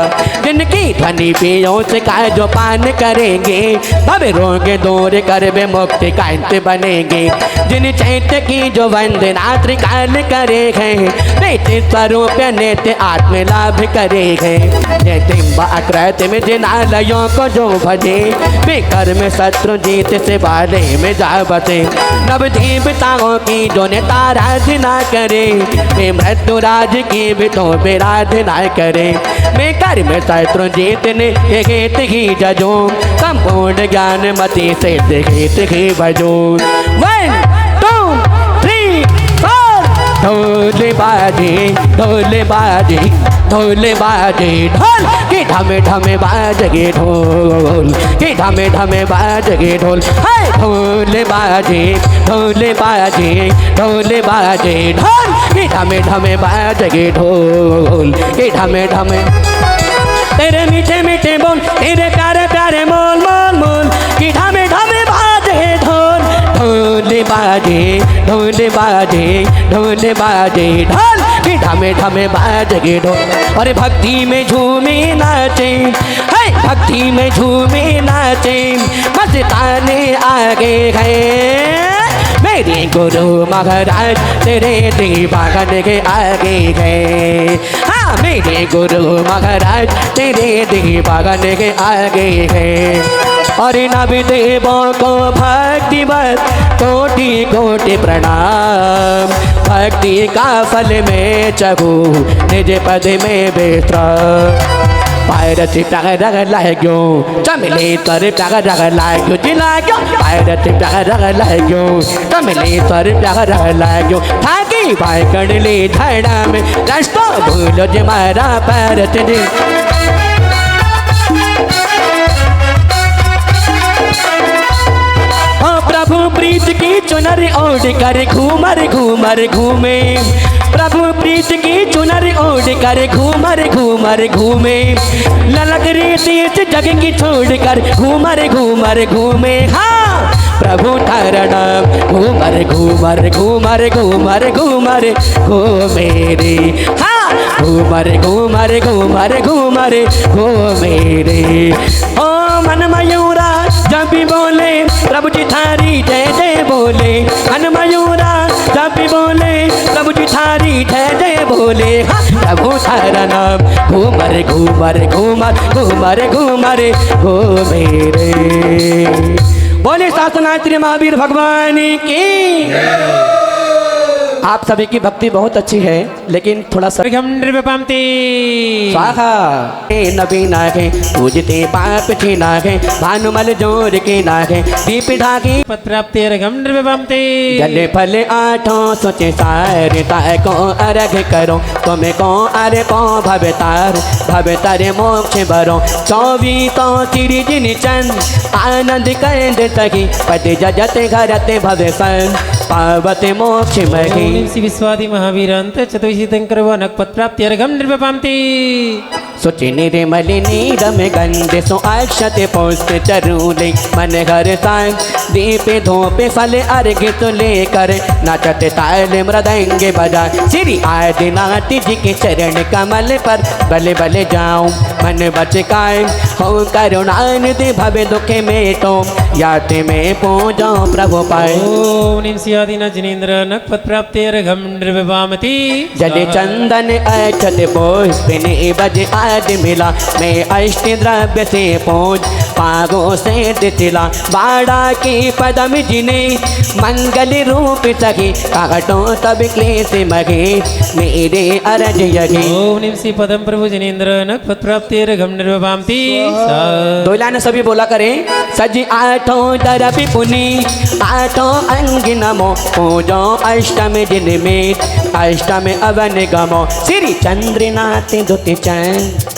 जिनकी ध्वनि पियों से का जो पान करेंगे, भव रोग दूर कर वे मुक्ति कांत बनेंगे। जिन चैत्य की जो वंदना त्रिकाल करे हैं, वे स्वरूप नित्य आत्म लाभ करे हैं। ये तिम्बा अकृत में जिनालयों को जो भजे, वे कर्म शत्रु जीत से बाले में जा बसे। नव देवताओं की जो नेताराधना करे, वे मृत्यु राज की भी तो विराधना करे। वे कर्म शत्रु जीतने ये गीत ही जजो, संपूर्ण ज्ञान मति से गीत ही भजो। 1 2 3 4 ढोल बाजे ढोल बाजे ढोल बाजे ढोल के ढमे ढमे बाजे ढोल के ढमे ढमे बाजे ढोल। हाय ढोल बाजे ढोल बाजे ढोल बाजे ढोल के ढमे ढमे बाजे ढोल के ढमे ढमे। तेरे मीठे मीठे बोल, तेरे प्यारे प्यारे मोल मोल मोल, कि ढमे ढमे बाजे ढोल। ढोल बाजे ढोल बाजे ढोल बाजे ढोल कि ढमे ढमे बाजे ढोल। और भक्ति में झूमे नाचे, है भक्ति में झूमे नाचे, मस्ताने आगे गए। मेरे गुरु महाराज तेरे दीवान के आगे गए। हाँ मेरे गुरु महाराज तेरे दीवान के आगे गए। और नव देवों को भक्ति बस कोटि कोटि प्रणाम। भक्ति का फल में चहू निज पद में विश्राम। पायरत प्यार लाग्यो चमले तर प्यार लाग्यो जी लाग्यो। पायरत प्यार लाग्यो चमले तर प्यार लाग्यो। थाकी भाई कड़ले झाड़ा में रास्ता भूलो जे मारा पायरत जी। प्रभु प्रीत की चुनर ओढ़ कर घूमर घूमर घूमे। प्रभु प्रीत की चुनर ओढ़ कर घूमर घूमर घूमे। ललक रे तीर्थ जग की छोड़ कर घूमर घूमर घूमे। हाँ प्रभु थारा नाम घूमर घूमर घूमर घूमर घूमर घूमे रे। हाँ घूमर घूमर घूमर घूमर घूमे रे। ओ मन मयूरा जब भी बोले प्रभु जी थारी जय जय बोले। मन मयूरा जब भी बोले प्रभु जी थारी जय जय बोले। हाँ प्रभु थारा नाम घूमर घूमर घूमर घूमर घूमर घूमे रे। बोले शासनाथ श्री महावीर भगवान की। आप सभी की भक्ति बहुत अच्छी है, लेकिन थोड़ा सा स्वाहा नबी नागे पूजते पाप थी नागे। भानुमल जोर के नागे दीप ढागे पत्राप्तेरघम नृपम्ते। जले फल आठों सोचे सारे ताय को अर्घ करो। तुम्हें को अरे को भवतार मोक्ष भरो। 24 श्री जिन चंद आनंद कंद सखी। पति जजत घरते भवे सन पावत मोक्ष मही। श्री विश्वादि महावीरांत चतुर्शीतंकर व नक्पत्राप्त्यर्घम नृपम्ते। सुचि निर्मलिनी रम गंध सो अक्षत पुष्प चरूले। मन घर सांग दीप धूप फल अर्घ तो लेकर नाचत ताल मृदंग बजा। श्री आदिनाथ जी के चरण कमल पर बल बल जाऊं। मन बचकाए हो करुणानिधि भव दुख में तो यात में पूजो प्रभु पाए। ओम निम सियादिना जिनेन्द्र नक्पत्राप्त्यर्घम नृपम्ते। जल चंदन अक्षत पुष्प बज आज मिला मैं अष्ट द्रव्य से पूज पागों से दिथिला बाड़ा की पदम जिने मंगल रूप सखी काटो तब क्लेश मगे मेरे अरज यगे। ओम निम श्री पदम प्रभु जनेन्द्र नखपत प्राप्तिर्घम निर्वपामति दो लाइन सभी बोला करें। सजी आठों दरबि पुनि आठों अंग नमो पूजो अष्टम दिन में अष्टम अवन गमो श्री चंद्रनाथ दुति चंद।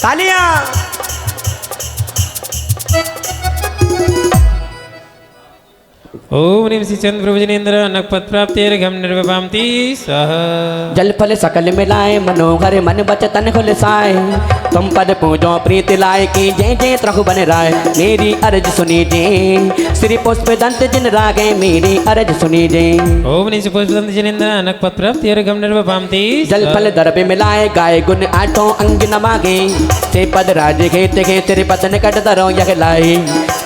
तालियां। ओम निम श्री चंद्र प्रभु जनेन्द्र नखपत प्राप्तिर्घम निर्वपामति स्वाहा। जल फल सकल मिलाए मनोहर मन बच तन खुल साए तुम पद पूजो प्रीति लाए की जय जय त्रहु बन राय मेरी अर्ज सुनी जे श्री पुष्प दंत जिन रागे मेरी अर्ज सुनी जे। ओम निम श्री पुष्पदंत जनेन्द्र नखपत प्राप्तिर्घम निर्वपामति जल फल दर्भ मिलाए गाय गुण आठों अंग नमागे ते पद राज खेत खे तेरे पतन कट दरो यह लाई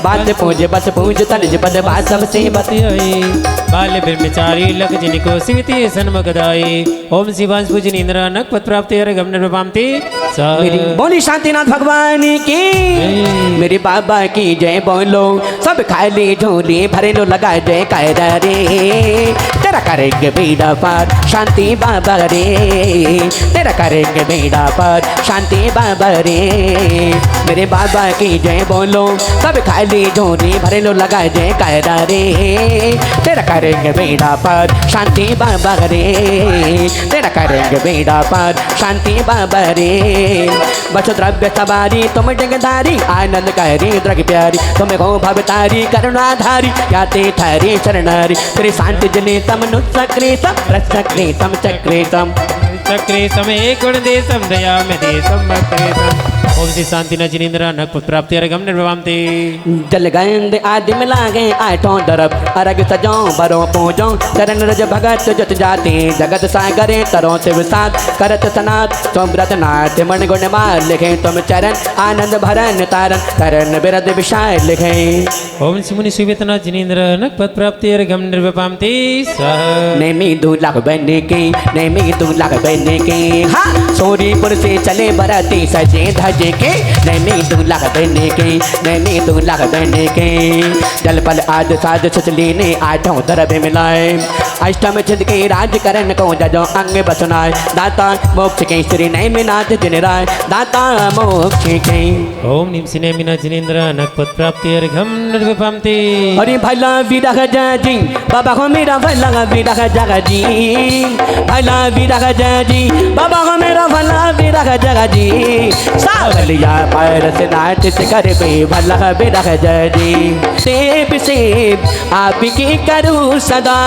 बात पूज बस पूज तनिज पद बात सबसे बाल्य ब्रह्मचारी लक जिनको सिवती सन्मुख दाई। ओम शिवांश पूजनीन्द्र नखपत प्राप्तिर्घम निर्वपामति मेरी बोली शांतिनाथ भगवान की मेरे बाबा की जय बोलो सब खाली झोली भरे लो लगा जय कायदा रे तेरा करेंगे बेड़ा पार शांति बाबा रे तेरा करेंगे बेड़ा पार शांति बाबा रे मेरे बाबा की जय बोलो सब खाली झोली भरे लो लगा जय कायदा रे तेरा करेंगे बेड़ा पार शांति बाबा रे तेरा करेंगे बेड़ा पार शांति बाबा रे। बस द्रव्य सवारी तुम जगधारी आनंद करी द्रग प्यारी तुम्हें हो भवतारी करुणाधारी क्या ते थारी शरणारी तेरे शांति जने तम नुसक्रेतम रसक्रेतम चक्रेतम चक्रेतम एक गुण देशम दया में देशम भक्तरेतम। ओम श्री शांतिनाथ जनेन्द्र नखपत प्राप्तिर्घम निर्वपामति। जल गंध आदि मिला गए आठों तरफ अर्घ सजो बरो पूजो चरण रज भगत जत जाते जगत सागरे तरो शिव साथ करत सनात सोमव्रत नाथ मन गुण मार लिखे तुम चरण आनंद भरन तारन करण बिरद विशाल लिखे। ओम श्री मुनि सुवितनाथ जनेन्द्र नखपत प्राप्तिर्घम निर्वपामति स्वाहा। नेमी 2 लाख बनने के नेमी 2 लाख बनने के हाँ सोरीपुर से चले बराती सजे धजे के नैनी 2 लाख बनने के नैनी 2 लाख बनने के जल पल आद साध सचली ने आठों दरबे मिलाए अष्टम छिद के राज करण को जजो अंग बसनाए दाता मोक्ष के श्री नैमिनाथ जिन राय दाता मोक्ष के। ओम निम श्री नैमिनाथ जनेन्द्र नखपत प्राप्तिर्घम निर्वपामति। अरे भला विरह जी बाबा को मेरा भला विरह जग जी भला विरह जी बाबा को मेरा भला विरह जग जी सावलिया पारस नाथ से कर पे भला विरह जी सेब सेब आपकी करूँ सदा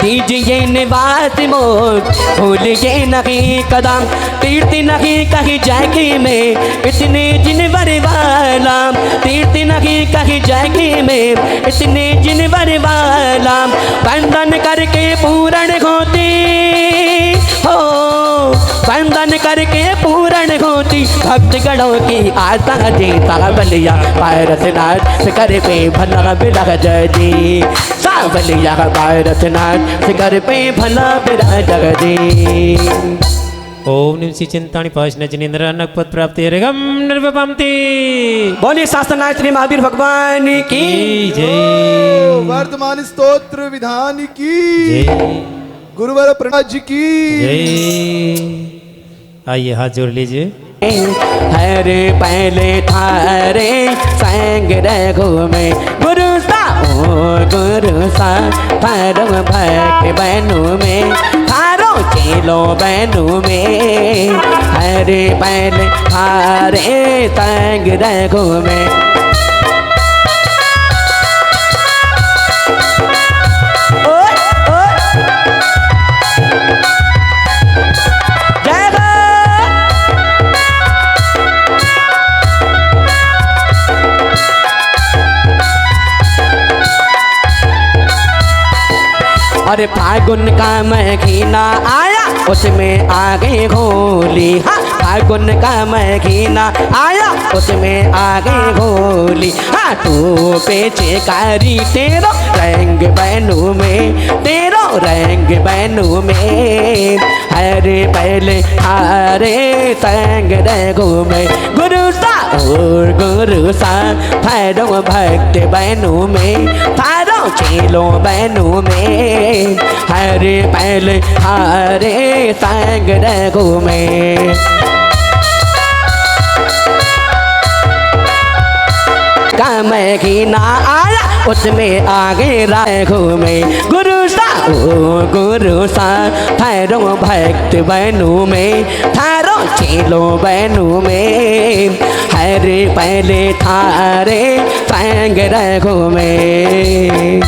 दीजिए निवास मोक्ष भूलिए नहीं कदम तीर्थ नहीं कहीं जाएगी में इतने जिनवर वाला तीर्थ नहीं कहीं जाएगी में इतने जिनवर वाला बंधन करके पूर्ण होती हो बंधन करके पूर्ण होती भक्त गणों की आशा जीता बलिया पारस नाथ कर पे भला बिरह जी सावलिया पारस नाथ कर पे भला बिरह जी। ओम निम श्री चिंतामणि पावन जनेन्द्र नखपत प्राप्तिर्घम निर्वपामति। बोलिए शास्त्रनाथ श्री महावीर भगवान की जय। वर्तमान स्तोत्र विधान की जय। गुरुवर प्रणव जी की जय। आइए हाथ जोड़ लीजिए। हर पहले थारे संग रघु में गुरु सा थारो भक्त बनु में थारो चेलो बनु में हर पहले थारे संग रघु में। अरे फागुन का महीना आया उसमें आ गई होली हाँ फागुन का महीना आया उसमें आ गई होली। हाँ तू पेचकारी तेरो रंग बनू में, तेरो रंग बनू में। हरे पहले हारे संग रघु में, गुरु सा और गुरु सा थारो भक्त बनू में, थारो चेलो बनू में। हरे पहले हारे संग रघु में। महीना आया उसमें आगे रघु में, गुरु सा ओ गुरु सा थारो भक्त बनू में, थारो चेलो बनू में। हरे पहले थारे संग रघु में।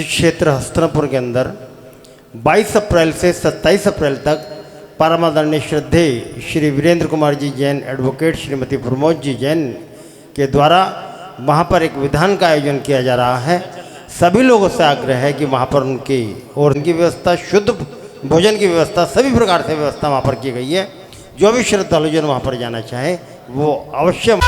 क्षेत्र हस्तिनापुर के अंदर 22 अप्रैल से 27 अप्रैल तक परमादरणीय श्रद्धेय श्री वीरेंद्र कुमार जी जैन एडवोकेट श्रीमती प्रमोद जी जैन के द्वारा वहाँ पर एक विधान का आयोजन किया जा रहा है। सभी लोगों से आग्रह है कि वहाँ पर उनकी और उनकी व्यवस्था, शुद्ध भोजन की व्यवस्था, सभी प्रकार से व्यवस्था वहाँ पर की गई है। जो भी श्रद्धालुजन वहाँ पर जाना चाहे वो अवश्य।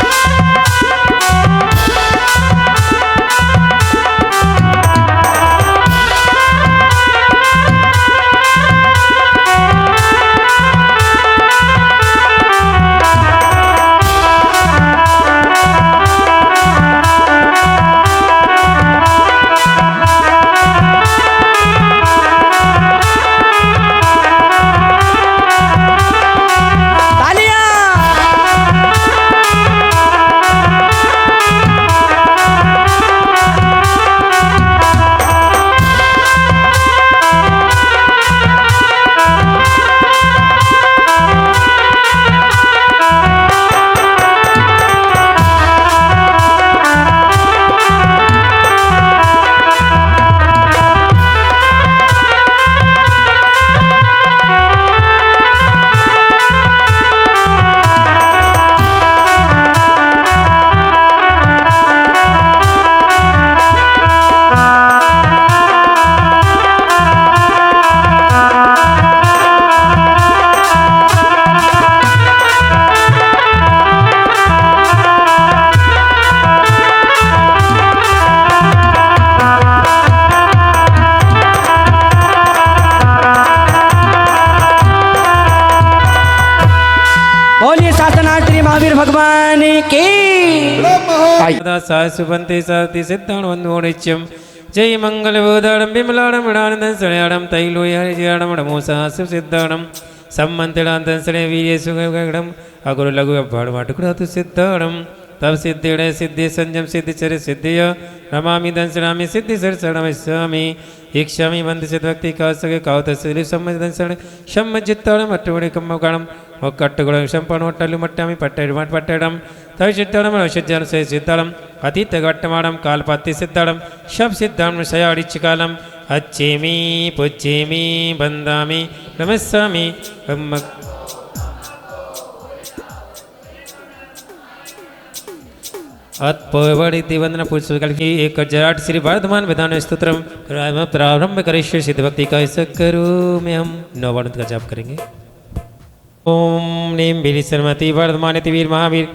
भगवान की आई। सुबंते साति सिद्धाण वंदो नित्यम जय मंगल बोधारम विमलारम विडानंदन सणयारम तैलोय हरिजयारम नमोसा सिद्धाणम सम्मंतडांतन सणे वीर्य सुगगणम अगुरु लघु अभाड़ वाटुकुड़ातु सिद्धाणम तब सिद्धिड़ सिद्धि संजम सिद्धिचर सिद्धिय रमामि दंसरामि सिद्धि सर शरणमिष्यामि इक्षामि बंद सिद्धभक्ति कासगे कावतसरि सम्मज दंसरण शम्मजित्ताणम अट्टुगुणे कम्मगणम ಒಕ್ಕಟ್ಟುಗಳು ಶಂಪಣ ಒಟ್ಟಲು ಮಟ್ಟಾಮಿ ಪಟ್ಟೆಡು ಮಾಡಿ ಪಟ್ಟೆಡಂ ತೈ ಸಿದ್ಧಾಳಂ ಔಷಧ್ಯಾನು ಸೇ ಸಿದ್ಧಾಳಂ ಅತೀತ ಘಟ್ಟಮಾಡಂ ಕಾಲ್ಪತ್ತಿ ಸಿದ್ಧಾಳಂ ಶಬ್ ಸಿದ್ಧಾಂ ಶಯಾಡಿಚ್ಚ ಕಾಲಂ ಅಚ್ಚೇಮಿ ಪುಚ್ಚೇಮಿ ಬಂದಾಮಿ ನಮಸ್ಸಾಮಿ अत्पवड़िति वंदना पुष्पकल की एक जराट श्री वर्धमान विधान स्तोत्रम प्रारंभ करिष्य सिद्ध भक्ति का ऐसा करो में हम नवानुत का जाप करेंगे। ओम नीम बीरी सरमति वर्धमान वीर महावीर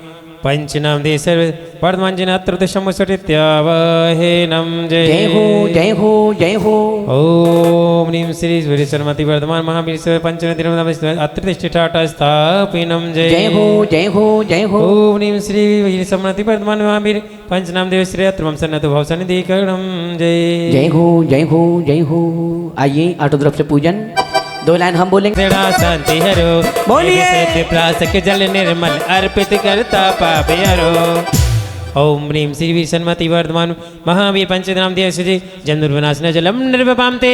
पंचनाम दे सर्व वर्धमान जन अत्रदशमुसरित्यावहे नम जय हो जय हो जय हो। ओम नीम श्री वीर सरमति वर्धमान महावीर सर्व पंचनाम अत्रदिष्टाटा स्थापिनम जय हो जय हो जय हो। ओम नीम श्री वीर सरमति वर्धमान महावीर पंचनाम देव श्री अत्रम सन्नत भाव सन्निधि करणम जय जय हो जय हो जय हो। आइए आठों तरफ से पूजन दो लाइन हम बोलेंगे। शांति हरो बोलिए प्रासक जल निर्मल अर्पित करता पाप हरो। ओम ह्रीं श्री वीर सन्मति वर्धमान महावीर पंचनाम देव श्री जन्मविनाशन जलम निर्वपामते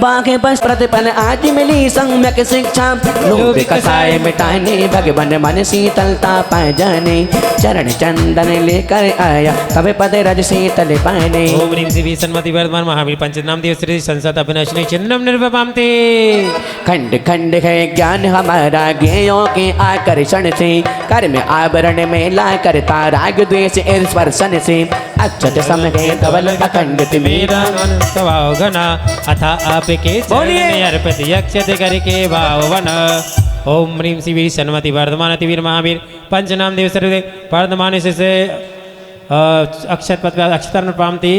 बाके बस प्रतिपल आज मिली सम्यक शिक्षा लोभ कसाय मिटाने भगवान मन शीतलता पाए जाने चरण चंदन लेकर आया कभी पद रज शीतल पाने। ओम ह्रीं श्री वीर सन्मति वर्धमान महावीर पंचनाम देव श्री संसद अभिनाशनी चंद्रम निर्वपामते खंड खंड है ज्ञान हमारा ज्ञेयों के आकर्षण से कर्म आवरण में ला करता राग द्वेष स्पर्शन से अक्षत समय धवल अखंडित मेरा स्वभाव घना अथा आपके चरण में अर्पित अक्षत करके भावन। ओम ह्रीं श्री वीर सन्मति वर्धमान वीर महावीर पंचनाम देव सर्व वर्धमान से अक्षत अक्षतर पामती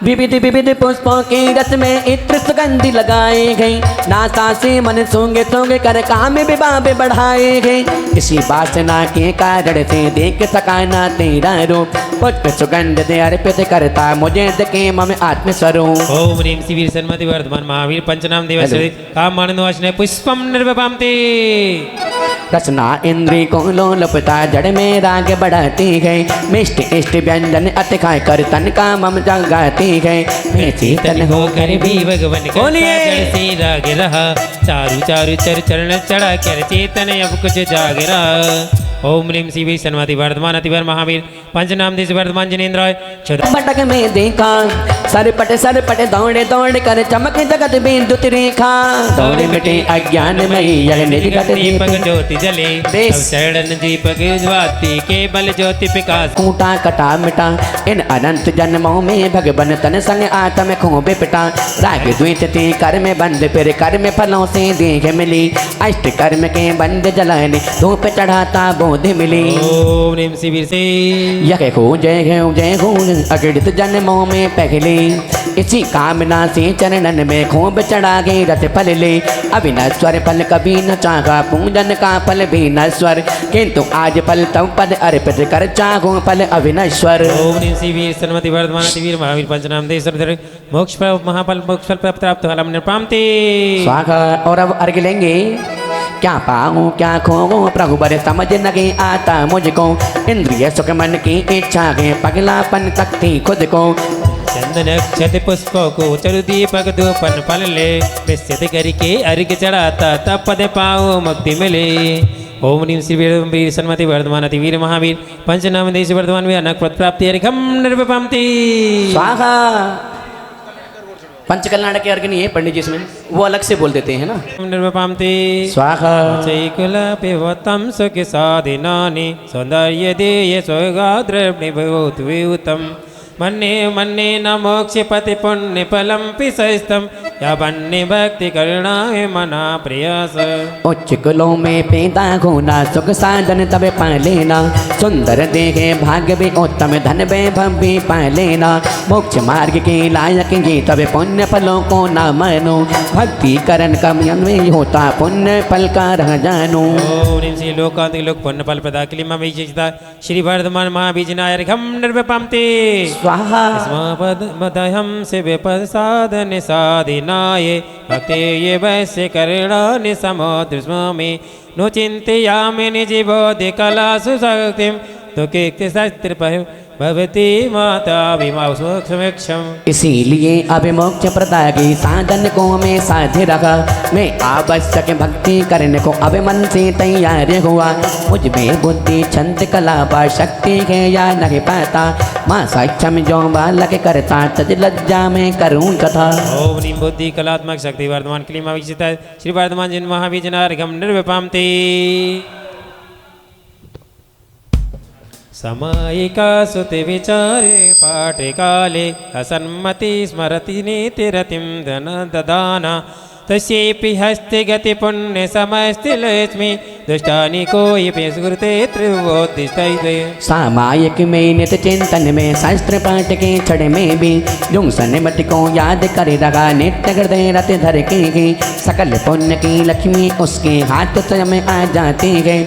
विविध विविध पुष्पों के रस में इत्र सुगंधि लगाए गई नासा से मन सोंगे सोंगे कर काम विवाह बढ़ाए गए इसी वासना के कारण से देख सका ना तेरा रूप पुष्प सुगंध दे अर्पित करता मुझे दके मम आत्मस्वरूप। ओम ह्रीं श्री वीर सन्मति वर्धमान महावीर पंचनाम देव श्री काम मानवासने पुष्पम निर्वपामते रचना इंद्री को लोलपता जड़ में राग बढ़ाती है मिष्ट इष्ट व्यंजन अति खाए कर तन का मम जगाती है मैं शीतल होकर भी भगवान से राग रहा चारू चारू चर चरण चढ़ा कर चेतन अब कुछ जाग रहा। ओम ह्रीं श्री वीर सन्मति वर्धमान अतिवर महावीर पंचनाम देश वर्धमान जिनेन्द्र पटक में देखा सर पट दौड़े दौड़ कर चमक जगत बिंदु रेखा दौड़े मिटे अज्ञान में यह निर्गत दीपक ज्योति जले शरण दीपक ज्वाति केवल ज्योति प्रकाश कूटा कटा मिटा इन अनंत जन्मों में भगवान तन संग आत्म खूब पिटा राग द्वेष थी कर्म बंद फिर कर्म फलों से देह मिली अष्ट कर्म के बंद जलाने धूप चढ़ाता बोध मिली। ओम ह्रीं श्री वीर से यह हो जय हो अगणित जन्मों में पहले इसी कामना से चरणन में खूब चढ़ा गए रथ फल ले अविनश्वर फल कभी न चाहा पूजन का फल भी नश्वर किंतु आज फल तब पद अर्पित कर चाहो फल अविनश्वर। ओम ह्रीं श्री वीर सन्मति वर्धमान वीर महावीर पंचनाम देश मोक्ष महाफल मोक्ष फल प्राप्त फलम निर्पामते स्वाहा। और अब अर्घ लेंगे क्या पाऊँ क्या खोऊँ प्रभु बड़े समझ लगे आता मुझको इंद्रिय सुख मन की इच्छा है पगलापन तकती खुद को चंदन अक्षत पुष्पों को चरु दीपक धूपन फल ले निश्चित करके अर्घ चढ़ाता तब पद पाओ मुक्ति मिले। ओम ह्रीं श्री वीर सन्मति वर्धमान वीर महावीर पंचनाम देश वर्धमान वीर अनक पद प्राप्ति अर्घम निर्वपामते स्वाहा। पंचकल्याण के अर्घ नहीं है पंडित जी इसमें वो अलग से बोल देते हैं ना निर्वपामते स्वाहा। चैकुल पिबतम सुख साधिनानि सौंदर्य देय स्वगाद्रवनिभूतम मन्ये मन्ये न मोक्ष पति पुण्य फलम पिशस्तम या बन्ने भक्ति करुणाए मना प्रयास उच्च कुलों में पैदा होना सुख साधन तब पा लेना सुंदर देहे भाग्य भी उत्तम धन वैभव भी पा लेना मोक्ष मार्ग के लायक ये तब पुण्य फलों को न मानो भक्ति करण का अन्वय होता पुण्य फल का रह जानो। ओम नीम श्री लोकांतिक लोक पुण्य फल प्रदा क्लीमा विशेषता श्री वर्धमान महाबीजनाय घम निर्वपामते स्वाहा स्मपद मदहम से विपद साधन साधिनाय भक्ते ये वैश्य करुणा निसमोद्र स्वामी नो चिंतयामि निजीवोधि कला सुशक्तिं तो के शस्त्र भवती माता विमा समक्षम। इसीलिए अभिमोक्ष प्रदायी साधन को मैं साधे रखा मैं आवश्यक भक्ति करने को अब मन से तैयार हुआ मुझ में बुद्धि छंद कला व शक्ति है या नहीं पाता माँ सक्षम जो बालक करता तज लज्जा में करूँ कथा। ओम नीम बुद्धि कलात्मक शक्ति वर्धमान क्लीमा विचिता श्री वर्धमान जिन महाबीजनार्घम निर्विपामते समायिका सुति विचारे पाठे काले असन्मति स्मरति नीतिरतिं धन ददाना तस्येऽपि हस्ते गति पुण्य समस्ति लक्ष्मी दुष्टानि कोऽपि सुकृते त्रिवोद्दिष्टैते। सामायिक में नित चिंतन में शास्त्र पाठ के छड़ में भी जुंग सन्मति को याद कर रहा नित्य हृदय रत धर के सकल पुण्य की लक्ष्मी उसके हाथ में आ जाती है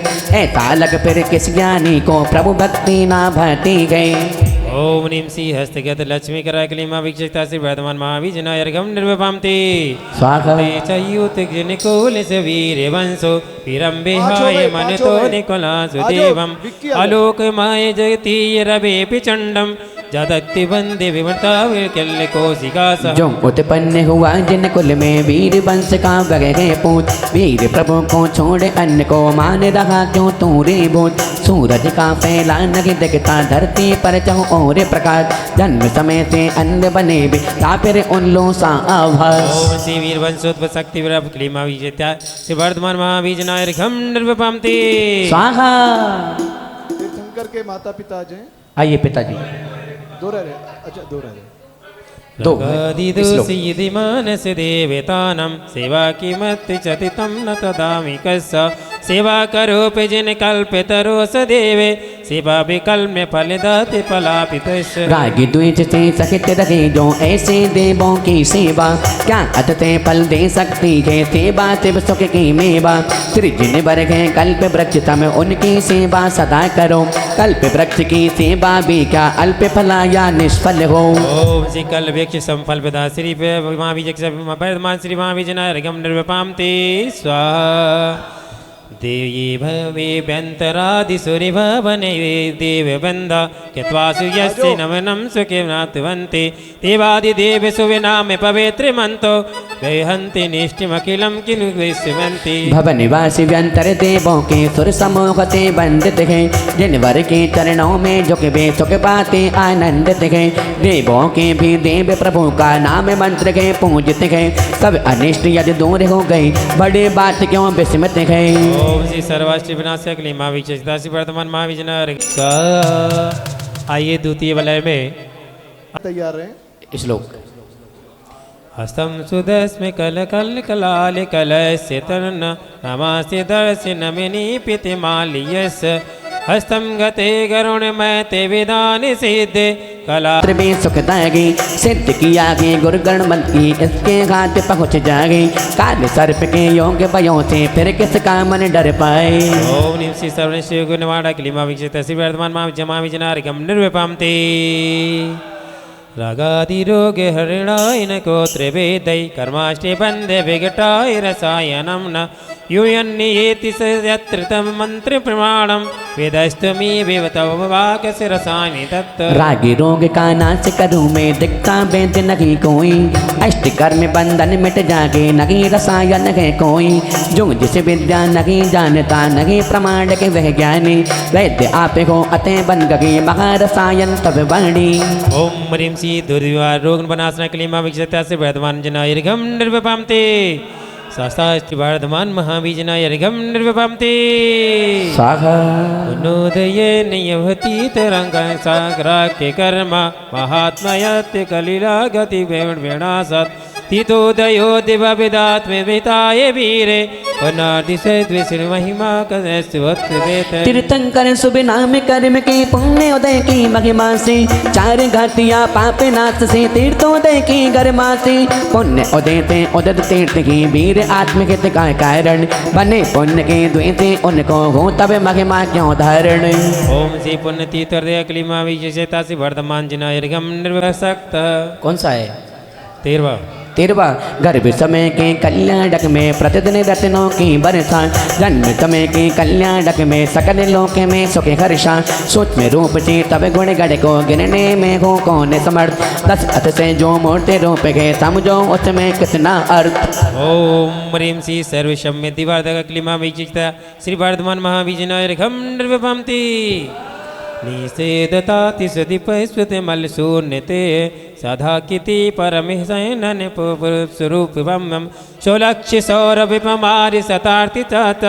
ऐसा लग फिर किस ज्ञानी को प्रभु भक्ति ना भाती है। ओम नीम सी हस्तगत लक्ष्मी करा क्लीमा विक्षिता श्री वर्धमान महाबीजनायर्घम निर्वपामते स्वाहा चयूत निकोल से वीर वंशो विरंबिहाय मन तो निकोला सुदेवम आलोक माय जगती रवे पिचंडम जदत्ति वंदे विवर्ता विकल्य कोशिका सह। जो उत्पन्न हुआ जिन कुल में वीर वंश का गए पूत वीर प्रभु को छोड़ अन्य को मान रहा क्यों तू रे भूत सूरज का फैला नहीं दिखता धरती पर चाहो और प्रकाश जन्म समय से अन्य बने भी फिर उन लो सा आभास। ओम श्री वीर वंशोत्व शक्ति विरभ क्लीमा विजेता श्री वर्धमान महाबीजनायर्घम निर्वपामते स्वाहा। तीर्थंकर के माता पिता जय आइए पिताजी दो रह रहे अच्छा दो रह रहे दोषिति मानस देवतानम सेवा किमत्ति चतितं न तदामि कस्य सेवा करोपि जिन कल्पितरो स देवे सेवा विकल्प में फल दाते फलापितस्। रागी द्वेष से सहित रहे जो ऐसे देवों की सेवा क्या अतते फल दे सकती है सेवा शिव सुख की मेवा सृजन वर्ग है कल्प वृक्ष तम उनकी सेवा सदा करो कल्प वृक्ष की सेवा भी क्या अल्प फला या निष्फल हो। ओम श्री कल्प वृक्ष संफल प्रदा श्री वर्धमान श्री महाबीजनायर्घम निर्वपामते स्वाहा। देवी भवे व्यंतरादिसुरि भवने देवबन्धा कृत्वासु यस्य नमनं सुखे नातवन्ते देवादिदेव सुविनाम पवित्र मंतो वैहन्ति निष्ठिमखिलं किनु विस्मन्ति। भवन निवासी व्यंतर देवों के सुर समूह से बंदित है जिन वर के चरणों में झुके वे सुख पाते आनंदित है देवों के भी देव प्रभु का नाम मंत्र के पूजित है सब अनिष्ट यदि दूर हो गई बड़ी बात क्यों विस्मित है। ओम श्री सर्वाष्ट विनाशक क्लीमा विशेषता श्री वर्धमान महाबीजनायर्घ। आइए द्वितीय वलय में तैयार रहे श्लोक हस्तं सुदस्मि कल कल कलाल कलस्य तन्न नमास्ते दर्शि नमिनी पितिमाल्यस हस्तं गते गरुणमय ते विधान सिद्धे कला में सुखदागी सिद्ध किया गे गुरुगण मंत्री इसके हाथ पहुँच जागे काल सर्प के योग भयों से फिर किसका मन डर पाए। ओम नीम श्री सर्वण श्री गुणवाड़ा क्लीमा विक्षित श्री वर्धमान महाबीजनायर्घम निर्वपामते रागादिरोगे हरिणाय न गोत्रवेदै कर्माष्टे बन्धे विघटाय रसायनं न यूयन्नियेति स यत्र तं मंत्र प्रमाणं वेदस्तमी विवतव वाक्यस्य रसायनि तत्। रागी रोग का नाश करूं मैं दिखता वेद नहीं कोई अष्ट कर्म बंधन मिट जागे नहीं रसायन है कोई जो जिस विद्या नहीं जानता नहीं प्रमाण के वह ज्ञानी वैद्य आप हो अतः बन गए महारसायन तब वाणी। ओम ह्रीं श्री दुर्विवाह रोग बनासना क्लीमा विक्षिता से वर्धमान जनायर्घम निर्वपामते शास्त्रास्ति वर्धमान महाबीजनायर्घम निर्वपामते स्वाहा। उन्नोदये नियभति तरंगं सागराख्य कर्म महात्मयत्य कलिला गति विनाशात् तीतोदयो दिव्यविदात्मविताय वीरे वनादिशे द्विश्री महिमा कस्तुवत्वेत तीर्थंकर शुभ नाम कर्म के पुण्य उदय की महिमा से चार घाटिया पाप नाश से तीर्थोदय की गरिमा से पुण्य उदय से उदित तीर्थ की वीर आत्महित का कारण बने पुण्य के द्वेते उनको हो तब महिमा क्यों धारण। ओम श्री पुण्य तीर्थोदय क्लीमा विशेषता से वर्धमान जिनायर्गम निर्वसक्त। कौन सा है? 13वां गर्भ समय के कल्याणक में प्रतिदिन रत्नों की वर्षा जन्म समय के कल्याणक में सकल लोक में सुख हर्षा सूक्ष्म रूप से तब गुण गण को गिनने में हो कौन समर्थ 10 अथ से जो मूर्ति रूप के समझो उसमें कितना अर्थ। ओम ह्रीं श्री सर्वशम्य दिवार्धक क्लीमा विचिता श्री वर्धमान महाविजनायर्घम निर्वपंति निषेधताति सदीपस्वते मलशून्यते सदा किति परमेशनन स्वरूपम शोलक्ष्य सौरभिपमारि सतार्ति तात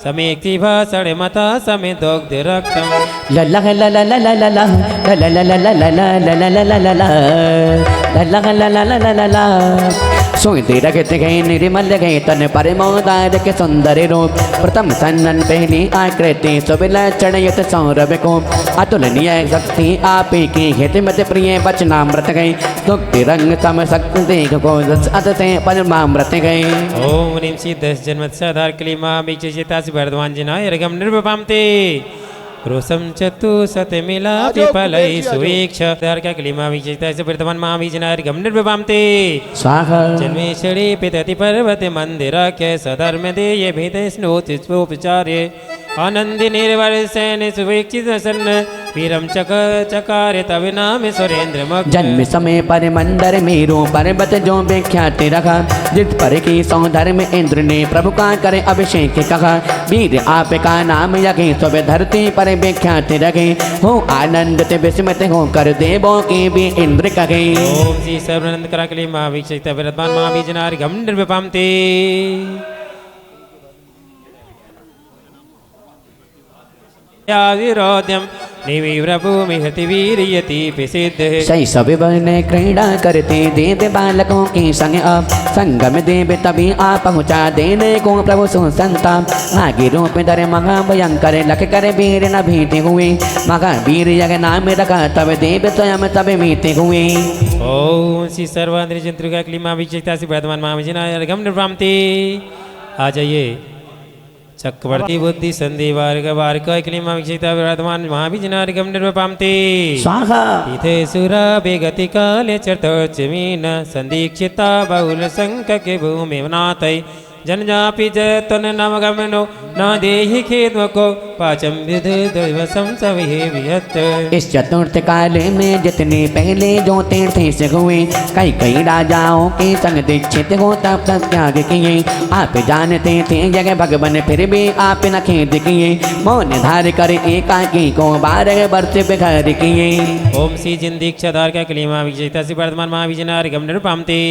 समेक्ति भाषण मता समे दोग्ध रक्तम ला ला ला ला ला ला ला ला ला ला ला ला ला ला ला ला सोते रखते गए निर्मल गए तन परमोदार के सुंदर रूप प्रथम सन्नन पहली आकृति सुविलक्षण युत सौरभ को अतुलनीय शक्ति आप की हितमत प्रिय वचनामृत गए सुक्ति रंग तम शक्ति देख को अत से परमामृत गए। ओम ह्रीं श्री 10 जन्मत्साधार क्लीमा विचिता श्री वर्धमान जिनायर्घम निर्वपंति क्रोशम चतु सतमिला पिपलै सुवीक्ष धार का क्लीमा विचिता से वर्धमान महाविजनायर्घम निर्वपंति स्वाहा जन्मेश्वरी पितति पर्वते मंदिर के सधर्म देय भेद स्नोति स्वोपचार्य आनंद निर्वर्षण सुवीक्षित सन्न वीरम चकारे तव नाम सुरेंद्र मग्न। जन्म समय पर मंदर मेरो पर्वत जो विख्यात रखा जिस पर की सौधर्म इंद्र ने प्रभु का करे अभिषेक कहा वीर आपका नाम यज्ञ सब धरती पर विख्यात रखे हो आनंद ते विस्मित हो कर देवों की भी इंद्र कहे। ओम श्री सर्वानंद कराकली महाविचित विरद्वान महाविजनायर्घम निर्वपंति विरोध्यम निविव्रभूमि हतिवीर्यति प्रसिद्ध। शैशव वन क्रीड़ा करते देव बालकों के संग अब संगम देव तभी आ पहुँचा देने को प्रभु सुसंता आगे रूप धर महाभयंकर लख कर वीर न भीते हुए महावीर यज्ञ नाम रखा तब देव स्वयं तब मीते हुए। ओम श्री सर्वांद्र जंत्रुका क्लीमा विचिता श्री वर्धमान महाविजनायर्घम निर्वपंति। आ जाइए चक्रवर्ती बुद्धि संधि वार्ग वार्क क्लीमा विचिता वर्धमान महाविजनायर्घम निर्वपंति स्वाहा इथे सुरा बेगति काले चतुर्चमीन संदीक्षिता बहुल संक के भूमि नातै जनजापि जतन नवगमनो न देहि खेद्म को पाचम विध दैवसम सविहे विहत। इस चतुर्थ काल में जितने पहले जो तीर्थ से हुए कई कई राजाओं के संग दीक्षित हो तब त्याग किए आप जानते थे जगह भगवान फिर भी आप न खेद किए मौन धार कर एकाकी को 12 वर्ष बिखर किए। ओम श्री जिन दीक्षाधार का क्लीमा विजेता श्री वर्धमान महाविजनायर्घम निर्वपंति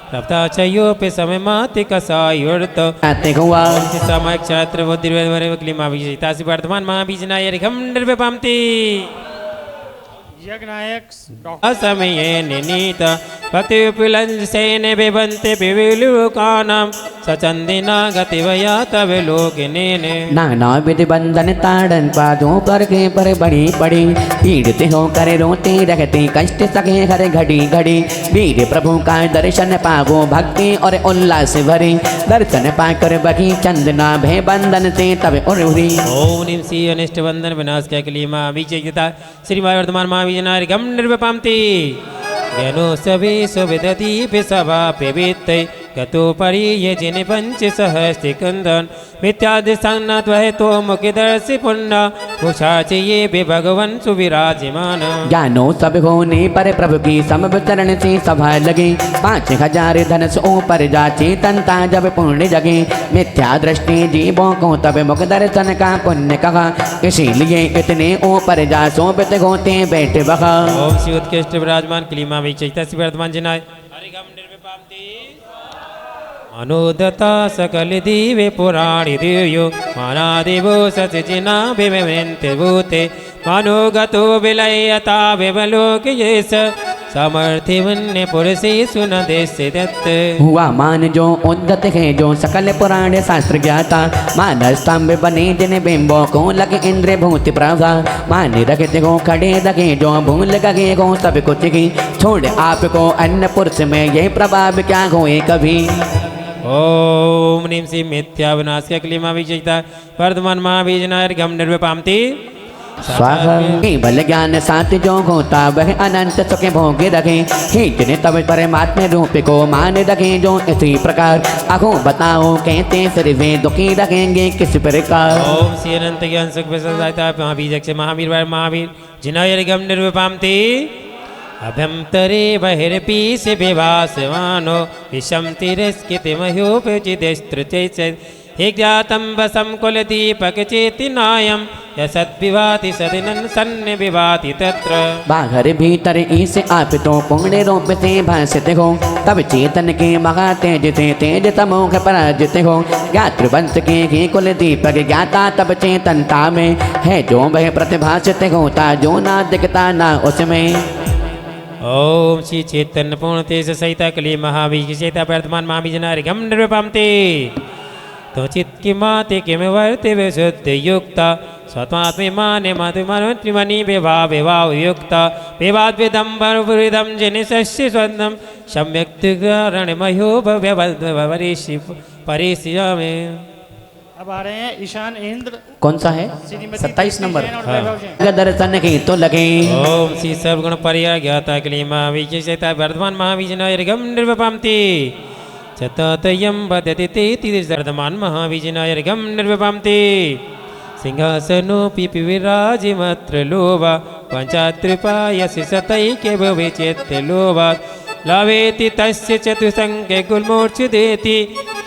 प्राप्ता चयो पे समय माते कसायुर्त आते हुआ समय छात्र वो दिव्य क्लीमा विजेता श्री वर्धमान महाविजनायर्घम निर्वपंति यज्ञनायक असमये निनीत पतिपुलंज सेने बेबंते बिविलुकानाम सचंदिना गतिवया तब लोकिने नाना विधि बंधन ताड़न पादों पर के पर बड़ी बड़ी पीड़ित होकर रोते रहते कष्ट सके हर घड़ी घड़ी वीर प्रभु का दर्शन पावो भक्ति और उल्लास भरे दर्शन पाकर बगी चंदना भय बंधन से तब उड़ी। ओम ह्रीं श्री अनिष्ट बंधन विनाश का क्लीमा विजयता श्री वर्धमान महाविजनायर्घम निर्वपंति ज्ञानो सभी सुविदति सभा पेवित गतो परि ये जिन पंच सहस्ति कंदन मिथ्यादि संगत वह तो मुख दर्शि पुण्य उछाचे ये भी भगवन सुविराजमान। ज्ञानो सब होने पर प्रभु की समचरण से सभा लगे 5000 धनुष ऊपर जा चेतनता जब पूर्ण जगे मिथ्या दृष्टि जीवों को तब मुख दर्शन का पुण्य कहा इसीलिए इतने ऊपर जा सोबित होते बैठ बहा। ओम श्री उत्कृष्ट विराजमान क्लीमा विचैता श्री वर्धमान जिनायर्घम निर्वपंति अनुदता सकल दीवे पुराणी देयो मानादेवो सचिना विवृंते भूते मनोगतो विलयता विवलोक येस सामर्थ्य वन्य पुरुषेषु न देस्य दत्त हुआ मान जो उद्गत है जो सकल पुराण शास्त्र ज्ञाता मान स्तंभ बने जिन बिंबों को लगे इंद्र भूति प्रभा मान रखते को खड़े रखे जो भूल गए को सब कुछ की छोड़ आपको अन्य पुरुष में यही प्रभाव क्या होए कभी। ओम नीम सी मिथ्या विनाश के क्लीमा विजयता वर्धमान महाबीजनायर गम निर्विपामति स्वाहा केवल ज्ञान साथ जो होता वह अनंत सुख भोगे रखे हे जिन्हें तब परमात्मा रूप को मान रखे जो इसी प्रकार आखो बताओ कहते फिर वे दुखी रखेंगे किस प्रकार। ओम श्री अनंत ज्ञान सुख विसर्जता महाबीज से महावीर महावीर जिनायर गम निर्विपामति अभ्यंतरे बहिर्पीस विवासवानो विषम तिरस्कृति मह्योपचितस्तृचैच हिज्ञातं वसं कुलदीपक चेतिनायं यसद्विभाति सदिनं सन्न विभाति तत्र। बाहर भीतर इस आप तो पूर्ण रूप से भाषित हो तब चेतन के महा तेज से तेज तमोघ पराजित हो ज्ञातृवंश के कुल दीपक ज्ञाता तब चेतनता में है जो वह प्रतिभाषित होता जो ना दिखता ना उसमें। ओम श्री चैतन्य पूर्ण तेज सहिता कली महावीर चेता वर्तमान महाबीज नारिगम निर्विपामते तो चित की माते किम वर्ते विशुद्ध युक्ता स्वत्मात्मे माने मातृमनि विभाव विभाव युक्ता विवाद विदम्बर वृदम जिन सस्य स्वन्दम सम्यक कारण मयो भव्य परिसिया में। अब आ रहे हैं ईशान इंद्र। कौन सा है? 27 नंबर। दर्शन की तो लगे। ओम श्री सर्वगुण परिया ज्ञाता कली महावीर चेता वर्तमान महावीर नारिगम निर्विपामते चततयं वदति ते वर्धमान महाविजनायर्गम निर्विपामते सिंहासनोऽपि विराजिमत्र लोभा पञ्चात्रिपायसि सतैके भवेचेत् लोभात् लाभेति तस्य चतुसङ्ख्ये गुल्मोर्च्छिदेति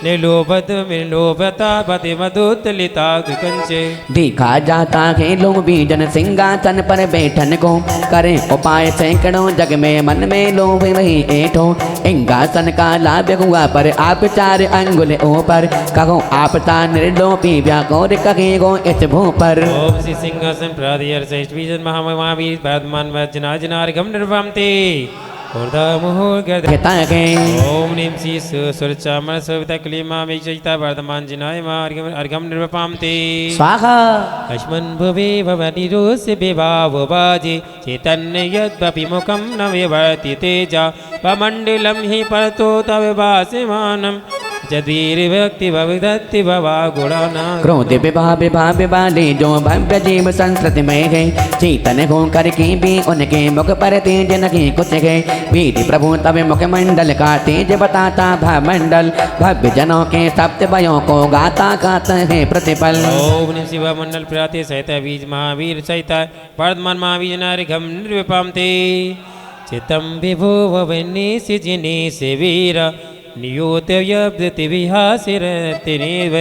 निर्लोभत निर्लोभता पति मधुतलिता कंचे। देखा जाता है लोग भी जन सिंहासन पर बैठन को करे उपाय सैकड़ों जग में मन में लोभ वही ऐठो सिंहासन का लाभ हुआ पर आप 4 अंगुल ऊपर कहो आपता निर्लोपी व्याकोर कहे गो इस भू पर। ओम श्री सिंहासन प्राधियर श्रेष्ठ विजन महामहावीर वर्धमान वज्रनार्गम निर्वामते ओम नीम सी सुरचामर सविता क्लीमा विजयिता वर्धमान जिनाय अर्घम निर्वपामते स्वाहा अश्मन् भुवे भवनिरोस्य विभाव बाजे चैतन्य यद्वपि मुखं न विवर्ति तेजा पमण्डलं हि परतो तव भासमानं जदीर भक्ति भवदत्ति भवा गुणाना। क्रोध विभा विवाले जो भव्य जीव संस्कृति में है चेतन हो करके भी उनके मुख पर तेज नहीं कुछ है वीर प्रभु तब मुख मंडल का तेज बताता भवमंडल भव्य जनों के सप्त भयों को गाता गाता है प्रतिपल। ओम शिव मंडल प्राते सहित बीज महावीर सहित वर्धमान महावीर नारिगम निर्विपामते चित्तं विभो भवन्नेसि जिनेसि वीर नियोतव्यब्धति विहासिरतिरेव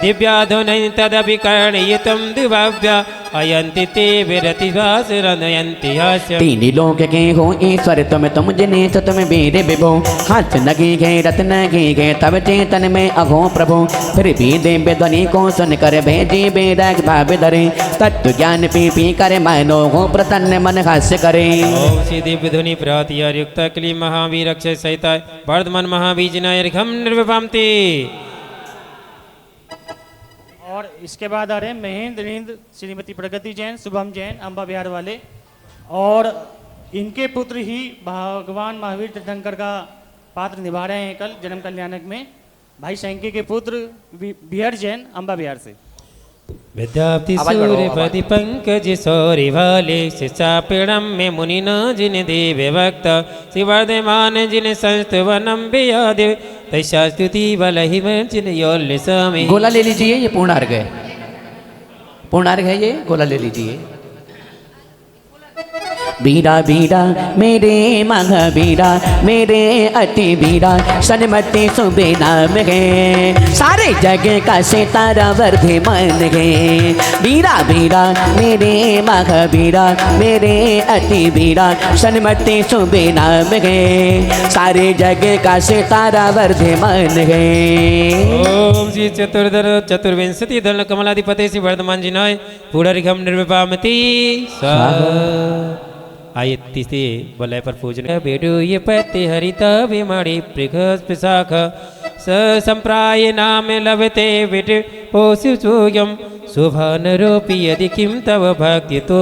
दिव्याधुनैः तदपि कर्णयितं दिव्या अयन्ति ते विरतिभासिरनयन्ति हास्य। 3 लोक के हो ईश्वर तुम जिनेश तुम वीर विभो हाथ लगी गए रत्न की गए तब चेतन में अघो प्रभु फिर भी दिव्य ध्वनि को सुन कर भेजी बेरग भाव धरे तत्व ज्ञान पी पी कर मानो हो प्रसन्न मन हास्य करे। ओम श्री दिव्य ध्वनि प्रातिहार युक्त क्ली महावीर अक्षय सहित वर्धमान महाबीज नायर्घम निर्विपामते। और इसके बाद आ रहे हैं महेंद्र इंद्र श्रीमती प्रगति जैन शुभम जैन अम्बा बिहार वाले और इनके पुत्र ही भगवान महावीर तीर्थंकर का पात्र निभा रहे हैं कल जन्म कल्याणक में भाई शंकी के पुत्र बिहार जैन अम्बा बिहार से। विद्याप्ति सूर्यपति पंकज सौरि भाले शिक्षापीड़म में मुनि न जिन देव भक्त शिवर्धमान जिन संस्तवनम वियादेव तैसा स्तुति बल ही जिन योल्य स्वामी। गोला ले लीजिए ये पूर्णार्घ है पूर्णार्घ है ये गोला ले लीजिए। बीरा बीरा मेरे महावीरा मेरे अति बीरा सन्मति सुबेना में गए सारे जगह का सितारा वर्धे मन गए। बीरा बीरा मेरे महावीरा मेरे अति बीरा सन्मति सुबेना में गए सारे जगह का सितारा वर्धे मन गए। ओम श्री चतुर्विंशति दल कमलाधिपति श्री वर्धमान जिनाय पुनर्घम निर्विपामति आयत्ति से वलय पर पूजन बेटू ये पत्ते हरिता विमणि प्रशाख स संप्राय नाम लभते विट पोषु सूयम शोभानरोपि यदि किं तव भक्ति तो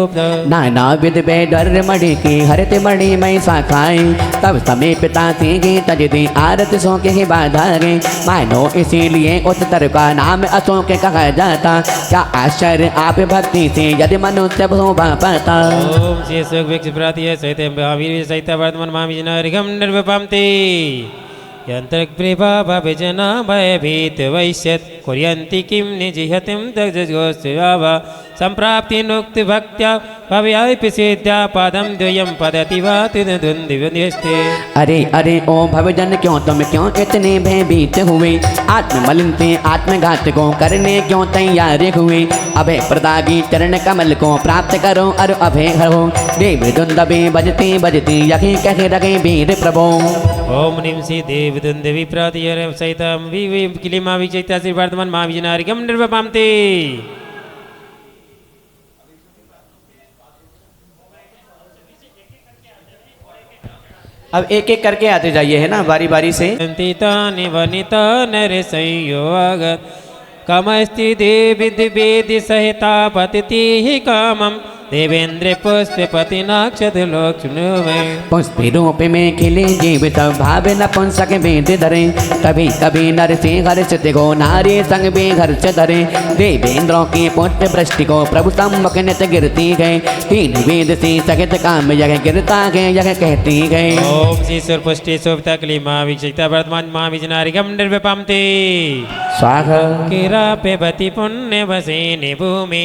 नाना विध बेडर मणि की हरत मणि मई शाखाएं तब समय पिता गे तज दे आरत सो के बाधा गे मानो इसीलिए उस तर का नाम अशोक कहा जाता। क्या आश्चर्य आप भक्ति से यदि मनुष्य शोभा पाता। ओम श्री सुख विक्ष प्राति सहित महावीर सहित वर्तमान महाविजनारिगम निर्वपामते यंत्रक प्रेभा भजना भयभीत वैश्यत कुर्यन्ति किं निजिहतिं तजगोस्त्यावा संप्राप्ति नुक्ति भक्त्या भव्यापि सिद्ध्या पदं द्वयं पदति वा तिदुन्दिवनिष्ठे। अरे अरे ओ भवजन क्यों तुम क्यों इतने भयभीत हुए आत्ममलिन से आत्मघात को करने क्यों तैयार हुए। अभय प्रदागी चरण कमल को प्राप्त करो और अभय हो देव दुंदबे बजते बजते यही कहे रखे वीर प्रभो। ओम निम श्री देव दुंदवी प्रातियर सहितम विवि किलिमा विचैता श्री वर्तमान महाविजनारिगम निर्वपामते। अब एक एक करके आते जाइए है ना बारी बारी से। वनिता नर संयोगत कमस्ति देवी दिवेदि सहिता पतिति ही कामम देवेंद्र पुष्पपति नाक्षत लोक पुष्प रूप में खिले जीवित भाव न पुंसक वेद धरे कभी कभी नर से हर्षित को नारी संग भी हर्ष धरे देवेंद्रों की पुष्प वृष्टि को प्रभु सम्मुख नित गिरती गए तीन वेद से सहित काम यह गिरता गए यह कहती गए। ओम श्री सुरपुष्टि शोभता क्लीमा विजयता वर्तमान महाविजनारिगम निर्वपामते स्वाहा किरा पे बति पुण्य वसेने भूमि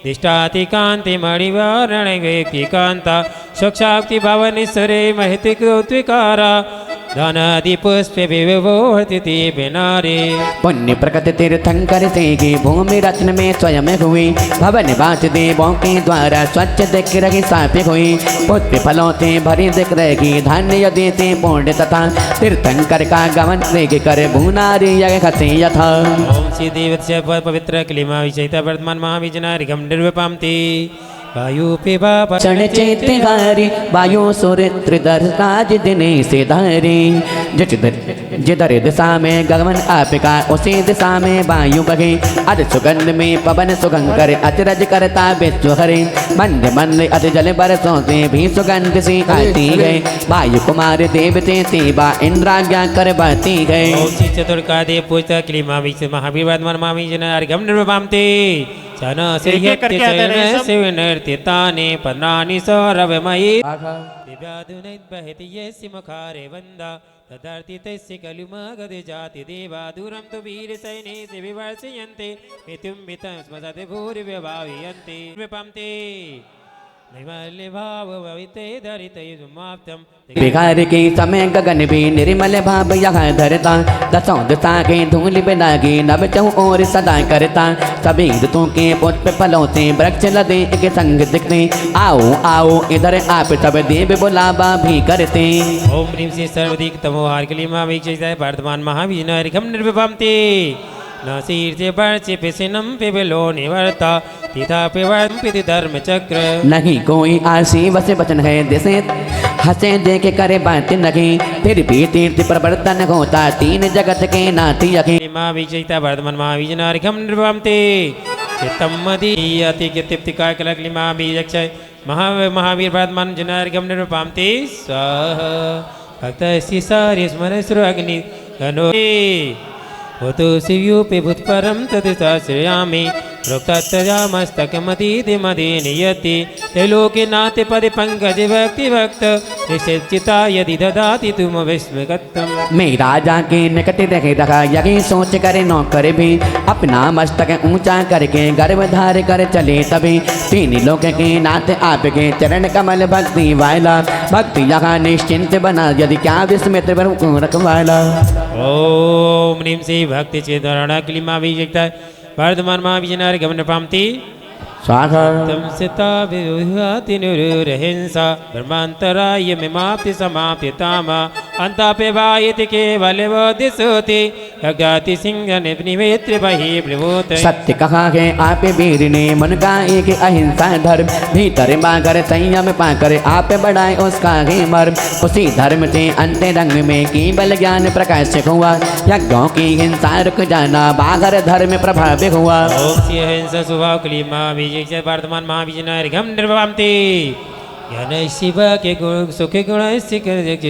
दिष्टाति कांति मणिवारण व्यक्ति कांता शोक्षाक्ति भवनीश्वरे महति कृत्विकारा धनादि पुष्प विभोहति बिनारे। पुण्य प्रकट तीर्थंकर से भूमि रत्न में स्वयं हुई भवन वास देवों के द्वारा स्वच्छ दिख रही सापिक हुई पुष्प फलों से भरी दिख रही धान्य यदि से पूर्ण तथा तीर्थंकर का गमन से कर भूनारी यथे यथा। ओम श्री देव से पवित्र क्लीमा विचैता वर्तमान महाविजनारिगम निर्वपामते वायु पिबा क्षण चेतहारी वायु सुर त्रिदर्शराज दिने से धारी जिधर दिशा में गगन आपका उसी दिशा में वायु बगे अध सुगंध में पवन सुगंकर अचरज करता विश्व हरे मंद मंद अति जल बरसों से भी सुगंध से आती गए वायु कुमार देवते सेवा इंद्राज्ञा कर बहती गए। चतुर्का देव पूजता क्लीमा विचै महावीर वर्तमान महाविजनारिगम निर्वपामते सन शिव नर्तितानि पर्णानि सौरभमयि दिव्याधुनैर्बहति यस्य मुखारे वन्दा तदर्ति तस्य कलुमगति जाति देवा दूरं तु वीरसैन्यैः विवर्षयन्ते मृत्युं मितं स्मसति भूरिव्यभावयन्ति विपन्ते बिहार के समय गगन भी निर्मल भाव यहाँ धरता दसों दिशा के धूल बिनागी नव चहु और सदा करता सभी ऋतुओं के पुष्प फलों से वृक्ष लदे के संग दिखते आओ आओ इधर आप सब देव बुलावा भी करते। ओम ह्रीं श्री सर्वधिक तमोहार क्लीमा विचै वर्तमान महाविजनारिगम निर्वपामते न शीर्षे वर्षे पिशिनम पिबलो निवर्ता तिथा पिवर्पिति धर्म चक्र। नहीं कोई आशी वसे वचन है जैसे हंसे देखे करे बात नहीं फिर भी तीर्थ प्रवर्तन होता तीन जगत के नाती यही। माँ विजयता वर्धमान महाविजनारिगम निर्वपामते चित्तम मदीयति तृप्तिका कलक्लिमा बीजक्षय महावीर वर्धमान जनारिगम निर्वपामते स्वाहा भक्त शिसारि स्मर अग्नि धनो भूतो शिव्योपि भूतपरं तदुताश्रयामि प्रोक्तत्तजामस्तकमतीतिमदे नियति त्रैलोके नाते पदे पंकज भक्ति भक्त निश्चिता यदि ददाति तुम विस्मगतम। मैं राजा के निकट रह रहा यही सोच करे नौकर भी अपना मस्तक ऊंचा करके गर्भ धार कर चले तभी तीन लोक के नाथ आपके चरण कमल भक्ति वाला भक्ति यहाँ निश्चिंत बना यदि क्या विस्मित रखवाला। ओम ह्रीं श्री भक्ति चेतन क्लीमा विजयता वर्धमान महाविजनारिगम निर्वपामते स्वाहा तम सिता विहुहाति निरुरहिंसा ब्रह्मांतराय मिमाप्ति समाप्ति तामा अंतापे वायति केवल वदिसोति अज्ञाति सिंह निवेत्र बही प्रभूत सत्य कहा है आप वीर ने मन का एक अहिंसा धर्म भीतर माकर संयम पाकर आप बढ़ाए उसका है मर्म उसी धर्म से अंत रंग में केवल ज्ञान प्रकाश हुआ यज्ञों की हिंसा रुक जाना बागर धर्म प्रभावित हुआ ओम श्री अहिंसा स्वभाव क्लीमा विजय वर्तमान महाविजय घम निर्वामते ज्ञान शिव के गुण सुख गुण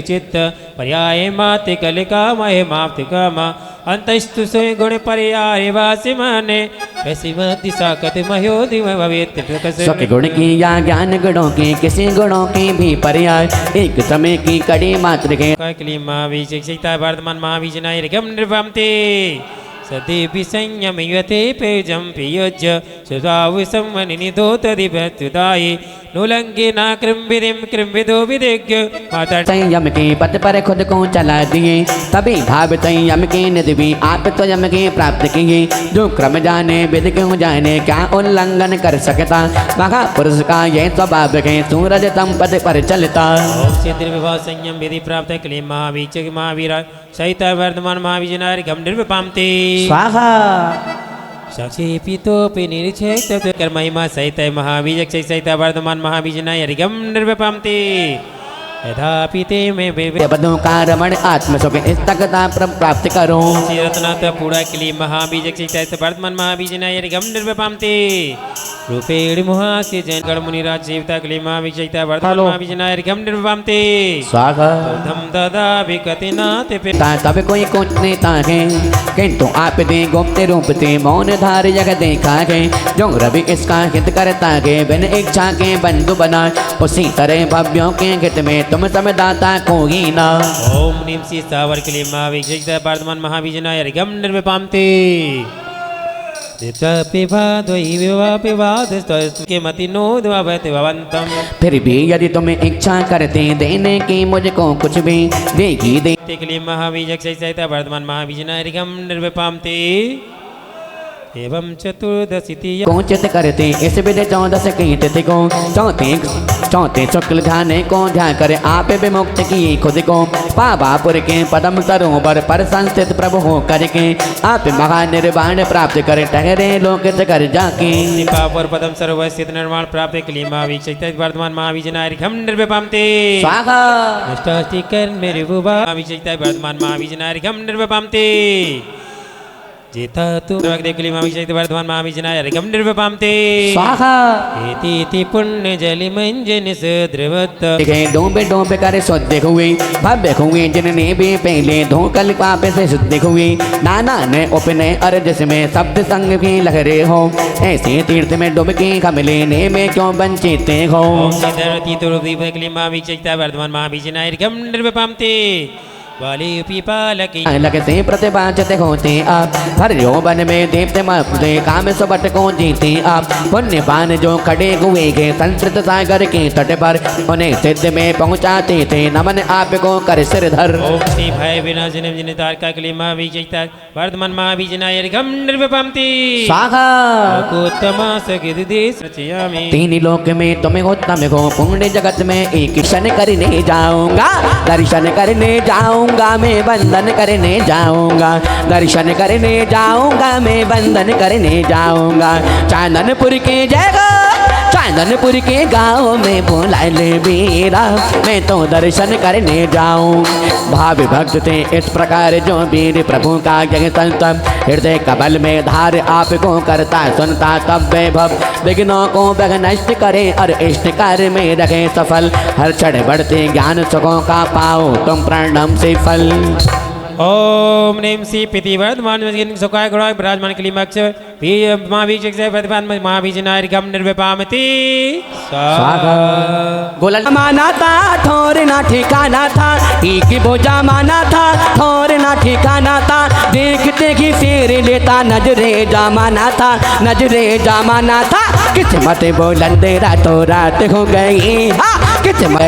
चित्त पर्याय माते कलिका महे माप्त काम अंतस्तु स्वयं गुण पर्याय वासी माने वैसी दिशा कत महो दिव भवेत सुख गुण की या ज्ञान गुणों की किसी गुणों की भी पर्याय एक समय की कड़ी मात्र के क्लीमा विजय वर्तमान महाविजय घम निर्वामते सदेवी संयम युते पेजम पियोज सुधाव सम्मनिधोत दिभ्युदायि नुलंगे ना कृम्बिदिम कृम्बिदो विदेग्य माता संयम के पथ पर खुद को चला दिए तभी भाव संयम की निधि भी आप स्वयं के प्राप्त किए जो क्रम जाने विधि क्यों जाने क्या उल्लंघन कर सकता महापुरुष का ये स्वभाव है सूरज संपद पर चलता ओम सिद्धि विभाव संयम विधि प्राप्त क्लीम महावीचक महावीर सहित वर्धमान महाविजय घम निर्विपामते स्वाहा साक्षी पितोपि निरीक्षित कर्महिमा सहित महावीजक सहित वर्धमान महाविजय घम निर्विपामते यथापि ते में पदों का रमण आत्म सुख तकता प्राप्त करो रत्नाथ पूरा क्ली महाबीजक सहित वर्तमान महाविजय घम निर्विपामते रूपेण मुहास्य जैन गण मुनिराज जीवता क्ली महाविजय वर्तमान महाविजय घम निर्विपामते स्वाहा धम ददा विकतिनाथ पे तब कोई कुछ नेता है किंतु आप दे गुप्त रूप से मौन धार जग देखा है जो रवि इसका हित करता है बिन इच्छा के बंधु बना उसी तरह भव्यों के हित में तुम समदाता कोई ना ओम नीम सी सावर क्ली महाविजय वर्तमान महाविजय घम निर्विपामते के मति नोद भवंतम फिर भी यदि तुम्हें इच्छा करते देने की मुझको कुछ भी देगी दे क्ली महाविजय सहित वर्तमान महाविजय घम निर्विपामते एवं चतुर्दशी कोचित करते इस विधि 14 की तिथि को चौथे शुक्ल ध्याने को ध्यान कर आप विमुक्त किए खुद को पावापुर के पदम सरोवर पर संस्थित प्रभु हो करके आप महानिर्वाण प्राप्त कर ठहरे लोक कर जाके पावापुर पदम सरोवर स्थित निर्वाण प्राप्त क्ली महाविजय वर्तमान महाविजय घम निर्विपामते स्वाहा नष्टास्ति कर्मे ऋभुवा महाविजय वर्तमान महाविजय घम निर्विपामते जेता तु क्ली महाविजय वर्तमान महाविजय घम निर्विपामते स्वाहा इति पुण्य जलि मंजन सद्रवत डोबे डोबे करे शुद्ध हुए भव्य हुए जिनने भी पहले धोकल पाप से शुद्ध हुए नाना ने उपनय और जिसमें शब्द संग भी लहरे हो ऐसे तीर्थ में डुबकी हम लेने में क्यों वंचित हो क्ली महाविजय वर्तमान महाविजय घम निर्विपामते वाली पीपालकी लगते प्रतिभाचते होते आप हर यौवन में दीप्त मपते काम सुबट को जीते आप पुण्यपान जो खड़े हुए के संस्कृत सागर के तट पर उन्हें सिद्ध में पहुंचाते थे नमन आपको कर सिरधर ओम श्री भय विनाशनम जिनतार का क्ली महाविजय वर्तमान महाविजय घम निर्विपामते स्वाहा लोकोत्तमा सगिदेश रचयामि तीन लोक में तुम्हें उत्तम हो पुण्य जगत में एक क्षण करने जाऊंगा दर्शन करने जाऊंगा मैं बंधन करने जाऊंगा दर्शन करने जाऊंगा मैं बंधन करने जाऊंगा चांदनपुर के जगह चांदनपुर के गाँव में बोला ले बीरा मैं तो दर्शन करने जाऊं भाव भक्त थे इस प्रकार जो वीर प्रभु का जग संतम हृदय कबल में धार आपको करता सुनता तब वैभव विघ्नों को नष्ट करे और इष्ट कार्य में रखे सफल हर क्षण बढ़ते ज्ञान सुखों का पाओ तुम प्रणम से फल ओम नेम सी पिति वर्तमान सुखाय गुणाय विराजमान क्लीमक्ष महाविजय वर्तमान महाविजय घम निर्विपामते गोला माना था ठोर ना ठिकाना था एक बोझा माना था ठोर ना ठिकाना था देखते ही फेर लेता नजरे जमाना था नजरे जमाना था किस्मत बुलंद रातों रात हो गई हाँ किस्मत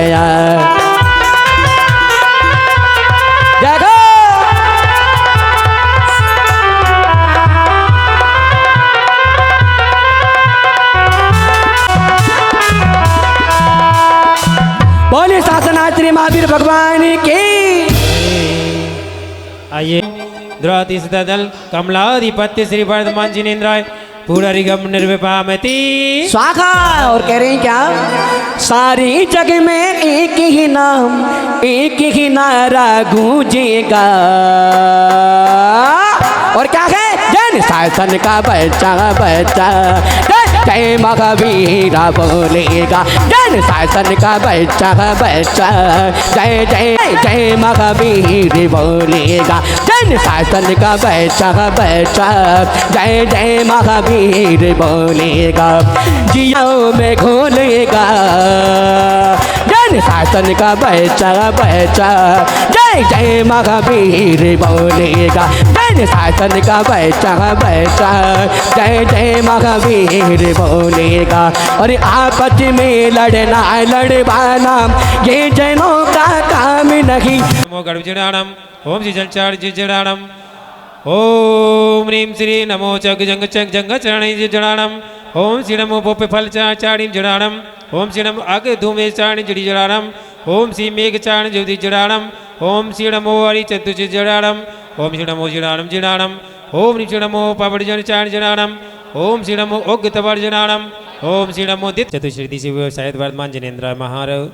जागो बोले शासनात्री महावीर भगवान की आइए द्रौति सतदल कमलाधिपत्य श्री वर्धमान जिनेन्द्राय पुररिगम निर्विपामति स्वाहा। और कह रहे हैं क्या, सारी जग में एक ही नाम, एक ही नारा गूंजेगा। और क्या है, जैन शासन का बच्चा बच्चा जय महावीरा बोलेगा। जैन शासन का बच्चा बच्चा जय जय जय महावीर बोलेगा। जैन शासन का बच्चा बच्चा जय जय महावीर बोलेगा। जियाओ में घोलेगा। जैन शासन का बच्चा बच्चा जय जय महावीर बोलेगा। जैन शासन का बच्चा बच्चा जय जय महावीर बोलेगा। और आपस में लड़ना लड़वाना ये जैनों का काम नहीं। नमो गणजनाणम ओम श्री जलचार्यजनाणम ओम ह्रीं श्री नमो चग जंग चग जंग चरणि जनाणम ओम श्री नमो पोपे फल चाणी जनाणम ओम श्री नमो अग धूमे चाणी जड़ी जनाणम ओम श्री मेघ चाण ज्योति जनाणम ओम श्री नमो हरि चतुर्थ जनाणम ओम श्री नमो जनाणम जनाणम ओम श्री नमो पावड़ जन चाण जनाणम ओम श्री नमो उग्ग तवर जनाणम ओम श्री नमो दित चतुश्रुति शिव सहित वर्धमान जिनेन्द्र महाराज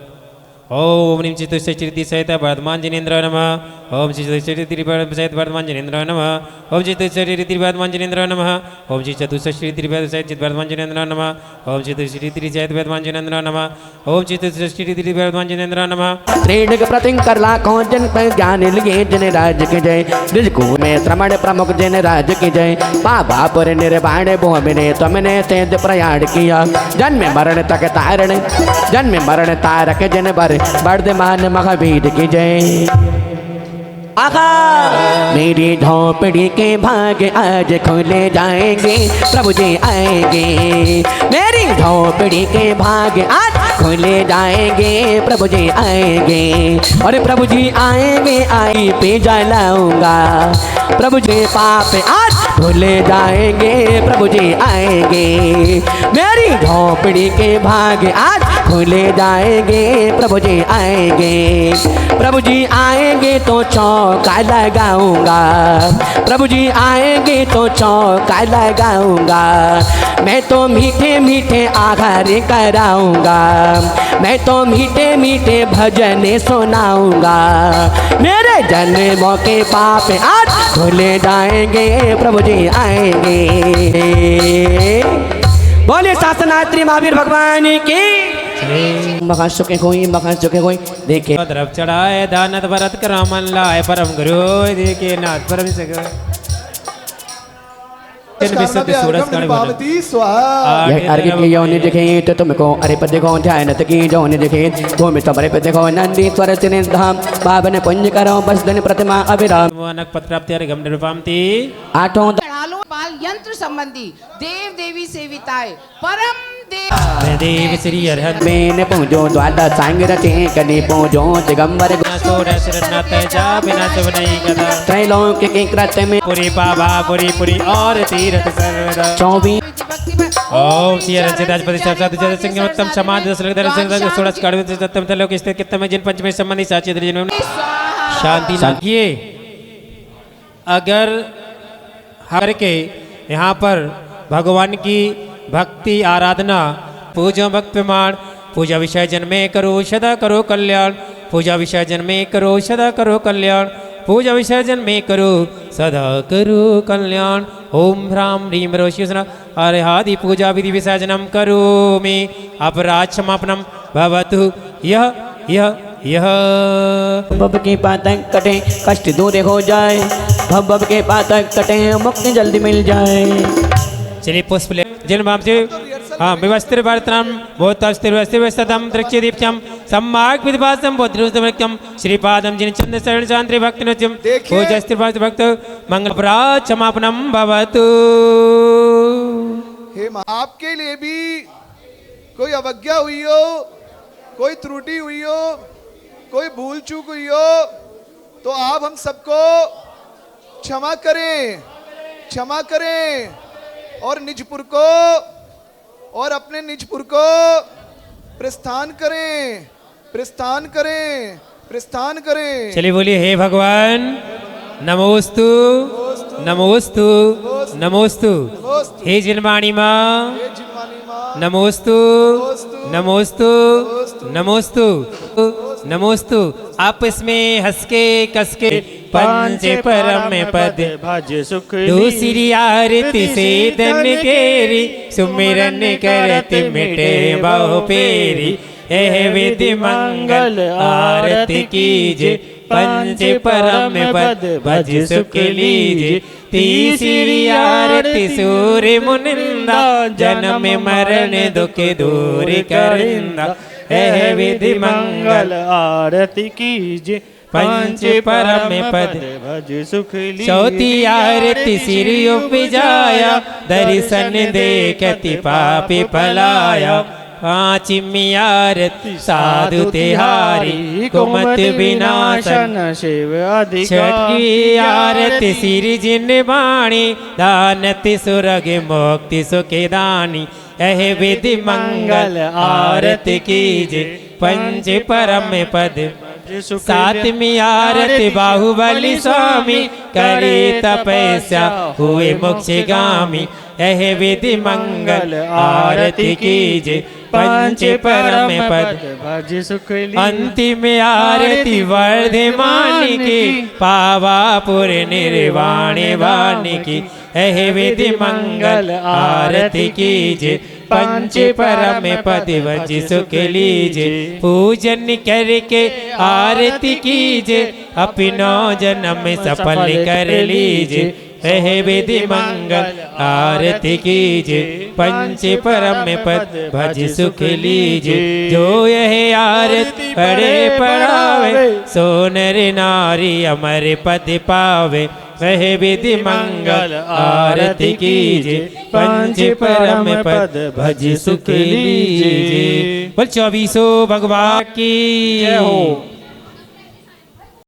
ओम ह्रीं चतुश्रुति सहित वर्धमान जिनेन्द्र नमः ओम श्री चतुश्रुति सहित वर्धमान जिनेन्द्र नमः ओम श्री चतुश्रुति वर्धमान जिनेन्द्र नमः ओम श्री चतुश्रुति सहित वर्धमान जिनेन्द्र नमः ओम श्री चतुश्रुति सहित वर्धमान जिनेन्द्र नमः ओम श्री चतुश्रुति वर्धमान जिनेन्द्र नमः। त्रिणग प्रतिंग कर लाखों जन पर ज्ञान लिए जन राज की जय। रिजकू में श्रमण प्रमुख जन राज की जय। बाबा पुर निर्वाण भूमिने तुमने सेद प्रयाण किया। जन्म मरण तक तारण जन्म मरण तारक जन बर वर्धमान महावीर की जय। आहा मेरी झोपड़ी के भाग आज खुले जाएंगे, प्रभु जी आएंगे। मेरी झोपड़ी के भाग आज खुले जाएंगे, प्रभु जी आएंगे। और प्रभु जी आएंगे आई पे जलाऊंगा। प्रभु जी पाप आज खुले जाएंगे, प्रभु जी आएंगे। मेरी झोपड़ी के भाग आज खुले जाएंगे, प्रभु जी आएंगे। प्रभु जी आएंगे तो चौका लगाऊंगा। प्रभु जी आएंगे तो चौका लगाऊंगा। मैं तो मीठे मीठे आहार कराऊंगा। मैं तो मीठे मीठे भजन सुनाऊंगा। मेरे जन्मों के पाप आज खुले जाएंगे, प्रभु जी आएंगे। बोले शासनात्री महावीर भगवान की मखा सुखे कोई देखे तरफ चढ़ाए दानत भरत करामन लाए परम गुरु देखे नाथ परम सग पार्वती स्वाहा। अर्घ की यौनि दिखे तो तुमको अरे पद देखो ध्यान की यौनि दिखे भूमि तमरे पे देखो नंदीश्वर धाम पावन पुंज करो बस धन प्रतिमा अभिराम पत्र प्राप्ति गम निर्वामती आठों बाल यंत्र संबंधी देव देवी सेविताएं परम देव श्री अरहत में पूजो द्वादश सांग रचे कने पूजो दिगंबर त्रैलोक के कृत में पुरी पावा पुरी पुरी और तीर्थ सर्वदा 24 ओम श्री अरंचदाजपति साक्षात संगमोत्तम समाज दशरथ सोलह काढ़ सप्तम तलोक स्थित कितम जिन पंचमे संबंधी साचे जिन शांति लागिए। अगर हर के यहाँ पर भगवान की भक्ति आराधना पूजा भक्त प्रमाण पूजा विसर्जन में करो सदा करो कल्याण पूजा विसर्जन में करो सदा करो कल्याण पूजा विसर्जन में करो सदा करो कल्याण। ओम ह्रां ह्रीं रोशिवसना अर्हादि पूजा विधि विसर्जनम करो मे अपराध क्षमापनम भवतु यह यह यह भव के पातक कटे कष्ट दूर हो जाए। भव के पातक कटे मुक्ति जल्दी मिल जाए। चलिए पुष्प ले जिन भाव से हाँ व्यवस्थित भारतनाम बहुत व्यवस्थितम दृश्य दीप्यम सम्मार्ग विधिभासम बोधृतम श्रीपादम जिन चंद्र शरण शांति भक्त नृत्यम पूजस्थिर भक्त मंगल अपराध क्षमापनम भवतु। हे आपके लिए भी कोई अवज्ञा हुई हो, कोई त्रुटि हुई हो, कोई भूल चूक हुई हो तो आप हम सबको क्षमा करें और निजपुर को और अपने निजपुर को प्रस्थान करें। चलिए बोलिए हे भगवान नमोस्तु नमोस्तु नमोस्तु हे जिनवाणी माँ नमोस्तु नमोस्तु नमोस्तु नमोस्तु आपस में हंस के कस के पंच परम पद भज सुख दूसरी आरती से धन तेरी सुमिरन करत मिटे बहु पेरी एह विधि मंगल आरती कीजे पंच परम पद भज सुख लीजे तीसरी आरती सूर्य मुनिंदा जन्म मरण दुख दूर करिंदा एह विधि मंगल आरती कीजिए पंच परम पद भज सुख चौथी आरती सिर उपजाया दर्शन देखति पापी पलाया पांचवी आरती साधु तिहारी कुमत विनाशन शिव अधिकार छठी आरती सिर जिन बाणी दानति सुरग मुक्ति सुखि दानी एह विधि मंगल आरती कीजे पंच परम पद सातवीं आरती बाहुबली स्वामी करे तपस्या हुए मोक्षगामी एह विधि मंगल आरती कीजे पंच परम पद भज सुख अंतिम आरती वर्धमान की पावापुर निर्वाण वाणी की एह विधि मंगल आरती कीजे पंच परम पद भज सुख लीजे पूजन करके आरती कीजे अपनो जन्म सफल कर लीजे एह विधि मंगल आरती कीजे पंच परम पद भज सुख लीजे जो यह आरती पढ़े पढ़ावे सो नर नारी अमर पद पावे वह विधि मंगल आरती कीजे पंच परम पद भज सुख लीजे बोल 24 भगवान की जय हो।